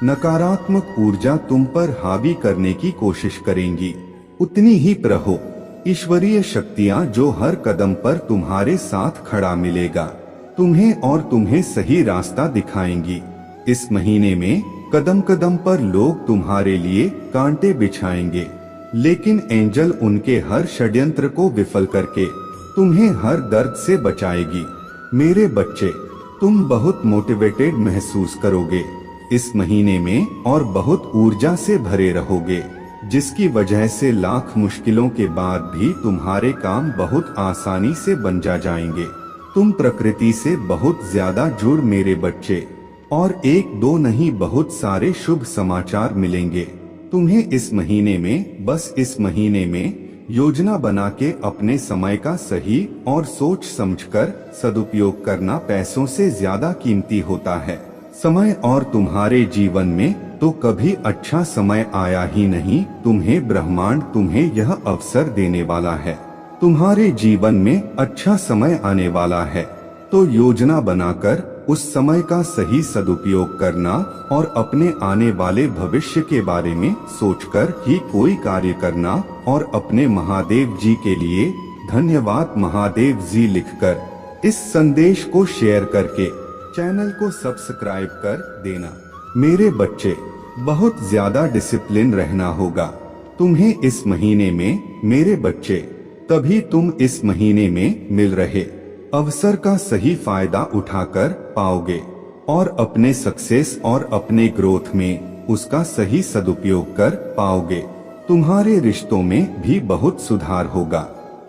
नकारात्मक ऊर्जा तुम पर हावी करने की कोशिश करेंगी, उतनी ही प्रहो ईश्वरीय शक्तियां जो हर कदम पर तुम्हारे साथ खड़ा मिलेगा, तुम्हें और तुम्हें सही रास्ता दिखाएंगी। इस महीने में कदम कदम पर लोग तुम्हारे लिए कांटे बिछाएंगे, लेकिन एंजल उनके हर षड्यंत्र को विफल करके तुम्हें हर दर्द से बचाएगी। मेरे बच्चे, तुम बहुत मोटिवेटेड महसूस करोगे इस महीने में और बहुत ऊर्जा से भरे रहोगे, जिसकी वजह से लाख मुश्किलों के बाद भी तुम्हारे काम बहुत आसानी से बन जाएंगे। तुम प्रकृति से बहुत ज्यादा जुड़ मेरे बच्चे, और एक दो नहीं बहुत सारे शुभ समाचार मिलेंगे तुम्हें इस महीने में। बस इस महीने में योजना बना के अपने समय का सही और सोच समझकर सदुपयोग करना पैसों से ज्यादा कीमती होता है। समय और तुम्हारे जीवन में तो कभी अच्छा समय आया ही नहीं। तुम्हें ब्रह्मांड तुम्हें यह अवसर देने वाला है, तुम्हारे जीवन में अच्छा समय आने वाला है। तो योजना बनाकर उस समय का सही सदुपयोग करना और अपने आने वाले भविष्य के बारे में सोचकर ही कोई कार्य करना। और अपने महादेव जी के लिए धन्यवाद महादेव जी लिखकर इस संदेश को शेयर करके चैनल को सब्सक्राइब कर देना। मेरे बच्चे, बहुत ज्यादा डिसिप्लिन रहना होगा तुम्हें इस महीने में मेरे बच्चे, तभी तुम इस महीने में मिल रहे अवसर का सही फायदा उठाकर पाओगे और अपने सक्सेस और अपने ग्रोथ में उसका सही सदुपयोग कर पाओगे। तुम्हारे रिश्तों में भी बहुत सुधार होगा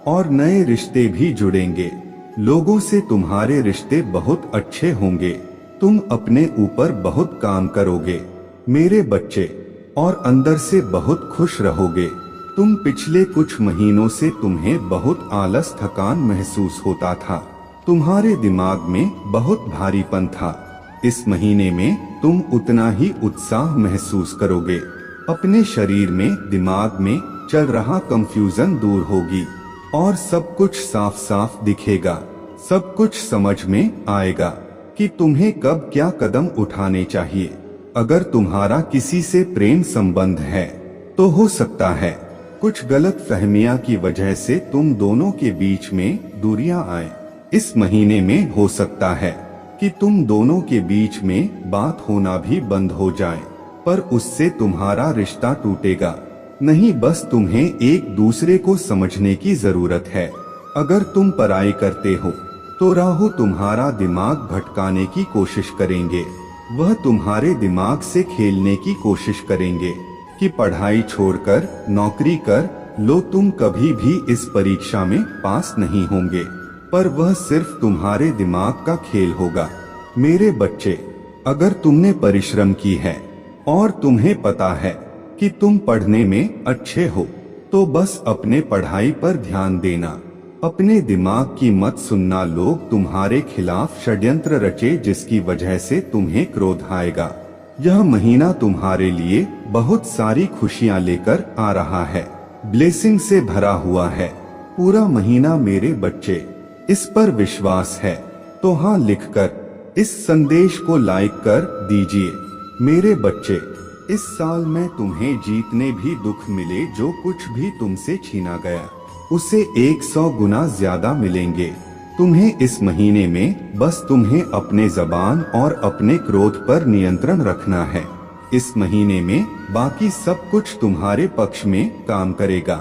और नए रिश्ते भी जुड़ेंगे। लोगों से तुम्हारे रिश्ते बहुत अच्छे होंगे। तुम अपने ऊपर बहुत काम करोगे मेरे बच्चे, और अंदर से बहुत खुश रहोगे। तुम पिछले कुछ महीनों से तुम्हें बहुत आलस थकान महसूस होता था, तुम्हारे दिमाग में बहुत भारीपन था। इस महीने में तुम उतना ही उत्साह महसूस करोगे। अपने शरीर में, दिमाग में चल रहा कंफ्यूजन दूर होगी और सब कुछ साफ साफ दिखेगा। सब कुछ समझ में आएगा कि तुम्हें कब क्या कदम उठाने चाहिए। अगर तुम्हारा किसी से प्रेम संबंध है तो हो सकता है कुछ गलत फहमियां की वजह से तुम दोनों के बीच में दूरियां आए। इस महीने में हो सकता है कि तुम दोनों के बीच में बात होना भी बंद हो जाए, पर उससे तुम्हारा रिश्ता टूटेगा नहीं। बस तुम्हें एक दूसरे को समझने की जरूरत है। अगर तुम पढ़ाई करते हो तो राहु तुम्हारा दिमाग भटकाने की कोशिश करेंगे। वह तुम्हारे दिमाग से खेलने की कोशिश करेंगे कि पढ़ाई छोड़कर नौकरी कर लो, तुम कभी भी इस परीक्षा में पास नहीं होंगे। पर वह सिर्फ तुम्हारे दिमाग का खेल होगा मेरे बच्चे। अगर तुमने परिश्रम की है और तुम्हें पता है कि तुम पढ़ने में अच्छे हो, तो बस अपने पढ़ाई पर ध्यान देना। अपने दिमाग की मत सुनना। लोग तुम्हारे खिलाफ षड्यंत्र रचे जिसकी वजह से तुम्हें क्रोध आएगा। यह महीना तुम्हारे लिए बहुत सारी खुशियां लेकर आ रहा है, ब्लेसिंग से भरा हुआ है पूरा महीना मेरे बच्चे। इस पर विश्वास है तो हाँ लिखकर इस संदेश को लाइक कर दीजिए। मेरे बच्चे, इस साल में तुम्हें जितने भी दुख मिले, जो कुछ भी तुमसे छीना गया, उसे 100 गुना ज्यादा मिलेंगे तुम्हें इस महीने में। बस तुम्हें अपने जबान और अपने क्रोध पर नियंत्रण रखना है। इस महीने में बाकी सब कुछ तुम्हारे पक्ष में काम करेगा।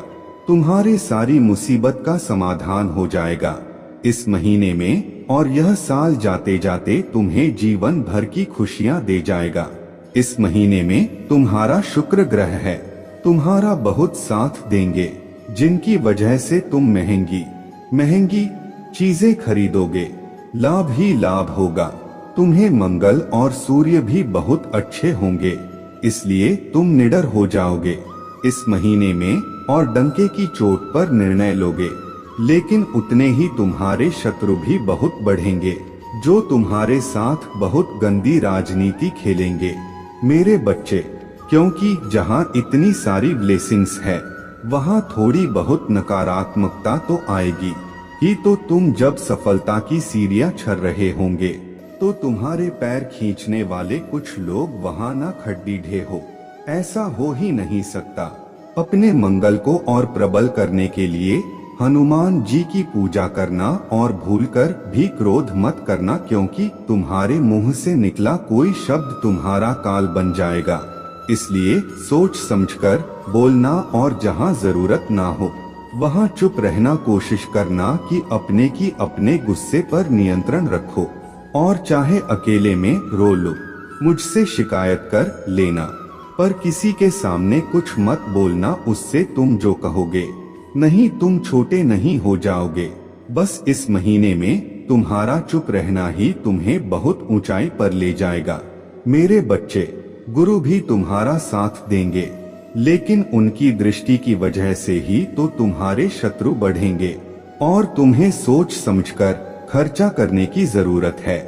तुम्हारे सारी मुसीबत का समाधान हो जाएगा इस महीने में। और यह साल जाते जाते तुम्हें जीवन भर की खुशियां दे जाएगा। इस महीने में तुम्हारा शुक्र ग्रह है, तुम्हारा बहुत साथ देंगे, जिनकी वजह से तुम महंगी चीजें खरीदोगे, लाभ ही लाभ होगा। तुम्हें मंगल और सूर्य भी बहुत अच्छे होंगे, इसलिए तुम निडर हो जाओगे इस महीने में और डंके की चोट पर निर्णय लोगे। लेकिन उतने ही तुम्हारे शत्रु भी बहुत बढ़ेंगे, जो तुम्हारे साथ बहुत गंदी राजनीति खेलेंगे मेरे बच्चे, क्योंकि जहाँ इतनी सारी ब्लेसिंग्स है वहाँ थोड़ी बहुत नकारात्मकता तो आएगी ही। तो तुम जब सफलता की सीढ़ियां चढ़ रहे होंगे तो तुम्हारे पैर खींचने वाले कुछ लोग वहाँ न खड़ीढे हो, ऐसा हो ही नहीं सकता। अपने मंगल को और प्रबल करने के लिए हनुमान जी की पूजा करना और भूलकर भी क्रोध मत करना, क्योंकि तुम्हारे मुंह से निकला कोई शब्द तुम्हारा काल बन जाएगा। इसलिए सोच समझकर बोलना और जहाँ जरूरत ना हो वहाँ चुप रहना कोशिश करना कि अपने गुस्से पर नियंत्रण रखो और चाहे अकेले में रो लो, मुझसे शिकायत कर लेना, पर किसी के सामने कुछ मत बोलना, उससे तुम जो कहोगे नहीं तुम छोटे नहीं हो जाओगे। बस इस महीने में तुम्हारा चुप रहना ही तुम्हें बहुत ऊंचाई पर ले जाएगा मेरे बच्चे। गुरु भी तुम्हारा साथ देंगे, लेकिन उनकी दृष्टि की वजह से ही तो तुम्हारे शत्रु बढ़ेंगे और तुम्हें सोच समझकर खर्चा करने की जरूरत है।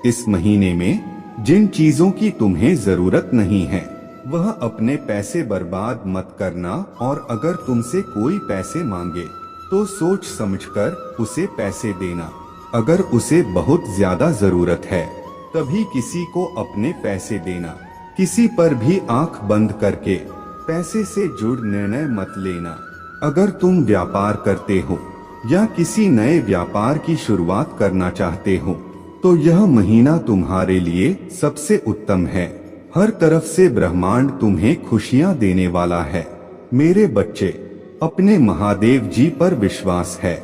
इस महीने में जिन चीजों की तुम्हें जरूरत नहीं है वह अपने पैसे बर्बाद मत करना, और अगर तुमसे कोई पैसे मांगे तो सोच समझकर उसे पैसे देना। अगर उसे बहुत ज्यादा जरूरत है तभी किसी को अपने पैसे देना। किसी पर भी आंख बंद करके पैसे से जुड़ निर्णय मत लेना। अगर तुम व्यापार करते हो या किसी नए व्यापार की शुरुआत करना चाहते हो तो यह महीना तुम्हारे लिए सबसे उत्तम है। हर तरफ से ब्रह्मांड तुम्हें खुशियां देने वाला है मेरे बच्चे। अपने महादेव जी पर विश्वास है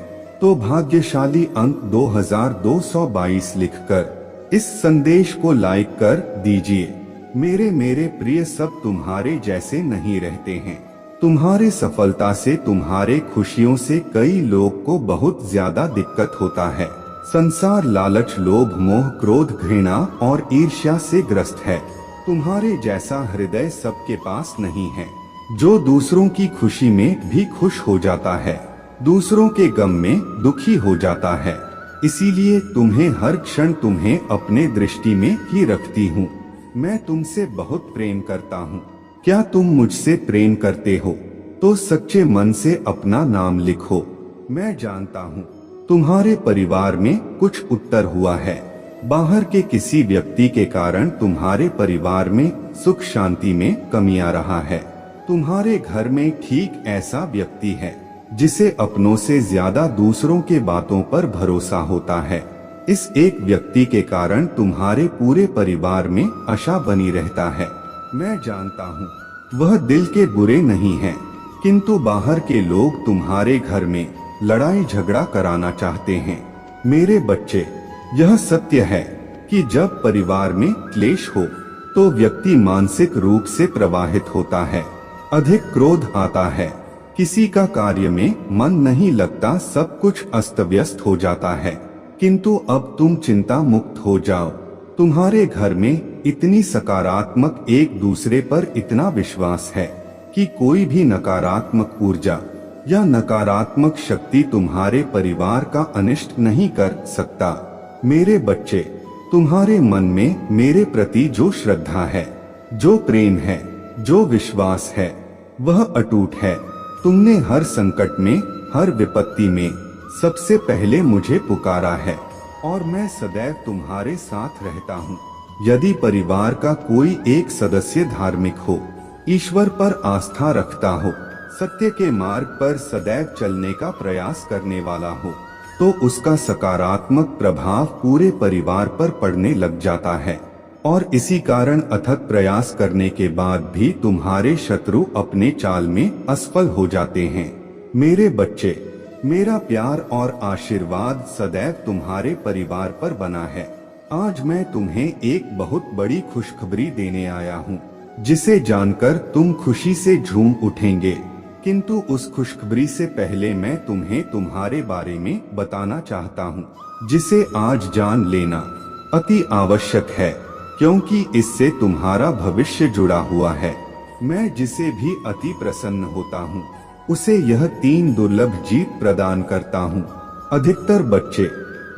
तो भाग्यशाली अंक 2222 लिखकर इस संदेश को लाइक कर दीजिए। मेरे प्रिय, सब तुम्हारे जैसे नहीं रहते हैं। तुम्हारे सफलता से, तुम्हारे खुशियों से कई लोग को बहुत ज्यादा दिक्कत होता है। संसार लालच, लोभ, मोह, क्रोध, घृणा और ईर्ष्या से ग्रस्त है। तुम्हारे जैसा हृदय सबके पास नहीं है, जो दूसरों की खुशी में भी खुश हो जाता है, दूसरों के गम में दुखी हो जाता है। इसीलिए तुम्हें हर क्षण तुम्हें अपने दृष्टि में ही रखती हूँ। मैं तुमसे बहुत प्रेम करता हूँ। क्या तुम मुझसे प्रेम करते हो तो सच्चे मन से अपना नाम लिखो। मैं जानता हूँ तुम्हारे परिवार में कुछ उत्तर हुआ है। बाहर के किसी व्यक्ति के कारण तुम्हारे परिवार में सुख शांति में कमी आ रहा है। तुम्हारे घर में ठीक ऐसा व्यक्ति है जिसे अपनों से ज्यादा दूसरों के बातों पर भरोसा होता है। इस एक व्यक्ति के कारण तुम्हारे पूरे परिवार में आशा बनी रहता है। मैं जानता हूँ वह दिल के बुरे नहीं हैं, किंतु बाहर के लोग तुम्हारे घर में लड़ाई झगड़ा कराना चाहते हैं। मेरे बच्चे, यह सत्य है कि जब परिवार में क्लेश हो तो व्यक्ति मानसिक रूप से प्रभावित होता है, अधिक क्रोध आता है, किसी का कार्य में मन नहीं लगता, सब कुछ अस्त व्यस्त हो जाता है। किंतु अब तुम चिंता मुक्त हो जाओ। तुम्हारे घर में इतनी सकारात्मक, एक दूसरे पर इतना विश्वास है कि कोई भी नकारात्मक ऊर्जा या नकारात्मक शक्ति तुम्हारे परिवार का अनिष्ट नहीं कर सकता। मेरे बच्चे, तुम्हारे मन में मेरे प्रति जो श्रद्धा है, जो प्रेम है, जो विश्वास है, वह अटूट है। तुमने हर संकट में, हर विपत्ति में सबसे पहले मुझे पुकारा है और मैं सदैव तुम्हारे साथ रहता हूँ। यदि परिवार का कोई एक सदस्य धार्मिक हो, ईश्वर पर आस्था रखता हो, सत्य के मार्ग पर सदैव चलने का प्रयास करने वाला हो, तो उसका सकारात्मक प्रभाव पूरे परिवार पर पड़ने लग जाता है। और इसी कारण अथक प्रयास करने के बाद भी तुम्हारे शत्रु अपने चाल में असफल हो जाते हैं। मेरे बच्चे, मेरा प्यार और आशीर्वाद सदैव तुम्हारे परिवार पर बना है। आज मैं तुम्हें एक बहुत बड़ी खुशखबरी देने आया हूँ, जिसे जानकर तुम खुशी से झूम उठेंगे। किंतु उस खुशखबरी से पहले मैं तुम्हें तुम्हारे बारे में बताना चाहता हूँ, जिसे आज जान लेना अति आवश्यक है, क्योंकि इससे तुम्हारा भविष्य जुड़ा हुआ है। मैं जिसे भी अति प्रसन्न होता हूँ, उसे यह 3 दुर्लभ जीत प्रदान करता हूँ। अधिकतर बच्चे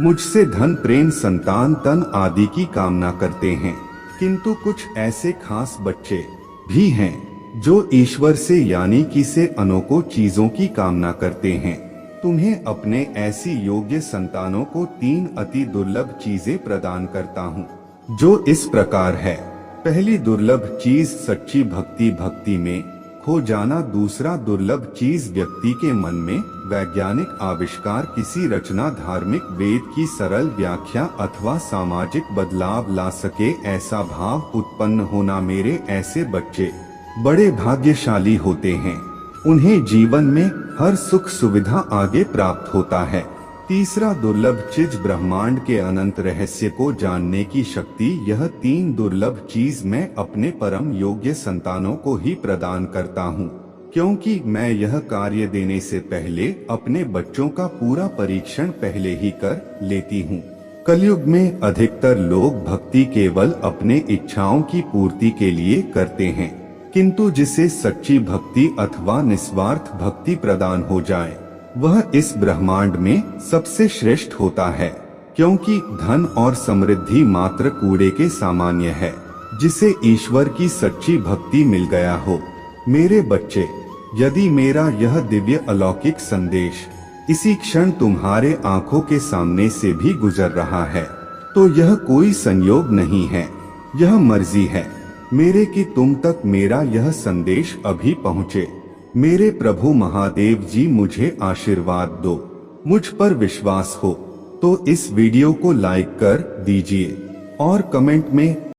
मुझसे धन, प्रेम, संतान, तन आदि की कामना करते हैं, किंतु कुछ ऐसे खास बच्चे भी हैं जो ईश्वर से यानी कि से अनोखो चीजों की कामना करते हैं। तुम्हें अपने ऐसी योग्य संतानों को 3 अति दुर्लभ चीजें प्रदान करता हूँ, जो इस प्रकार है। पहली दुर्लभ चीज सच्ची भक्ति, भक्ति में खो जाना। दूसरा दुर्लभ चीज व्यक्ति के मन में वैज्ञानिक आविष्कार, किसी रचना, धार्मिक वेद की सरल व्याख्या अथवा सामाजिक बदलाव ला सके, ऐसा भाव उत्पन्न होना। मेरे ऐसे बच्चे बड़े भाग्यशाली होते हैं, उन्हें जीवन में हर सुख सुविधा आगे प्राप्त होता है। तीसरा दुर्लभ चीज ब्रह्मांड के अनंत रहस्य को जानने की शक्ति। यह 3 दुर्लभ चीज मैं अपने परम योग्य संतानों को ही प्रदान करता हूँ, क्योंकि मैं यह कार्य देने से पहले अपने बच्चों का पूरा परीक्षण पहले ही कर लेती हूँ। कलयुग में अधिकतर लोग भक्ति केवल अपने इच्छाओं की पूर्ति के लिए करते हैं, किंतु जिसे सच्ची भक्ति अथवा निस्वार्थ भक्ति प्रदान हो जाए, वह इस ब्रह्मांड में सबसे श्रेष्ठ होता है, क्योंकि धन और समृद्धि मात्र कूड़े के सामान्य है, जिसे ईश्वर की सच्ची भक्ति मिल गया हो। मेरे बच्चे, यदि मेरा यह दिव्य अलौकिक संदेश इसी क्षण तुम्हारे आंखों के सामने से भी गुजर रहा है, तो यह कोई संयोग नहीं है, यह मर्जी है मेरे कि तुम तक मेरा यह संदेश अभी पहुँचे। मेरे प्रभु महादेव जी, मुझे आशीर्वाद दो। मुझ पर विश्वास हो तो इस वीडियो को लाइक कर दीजिए और कमेंट में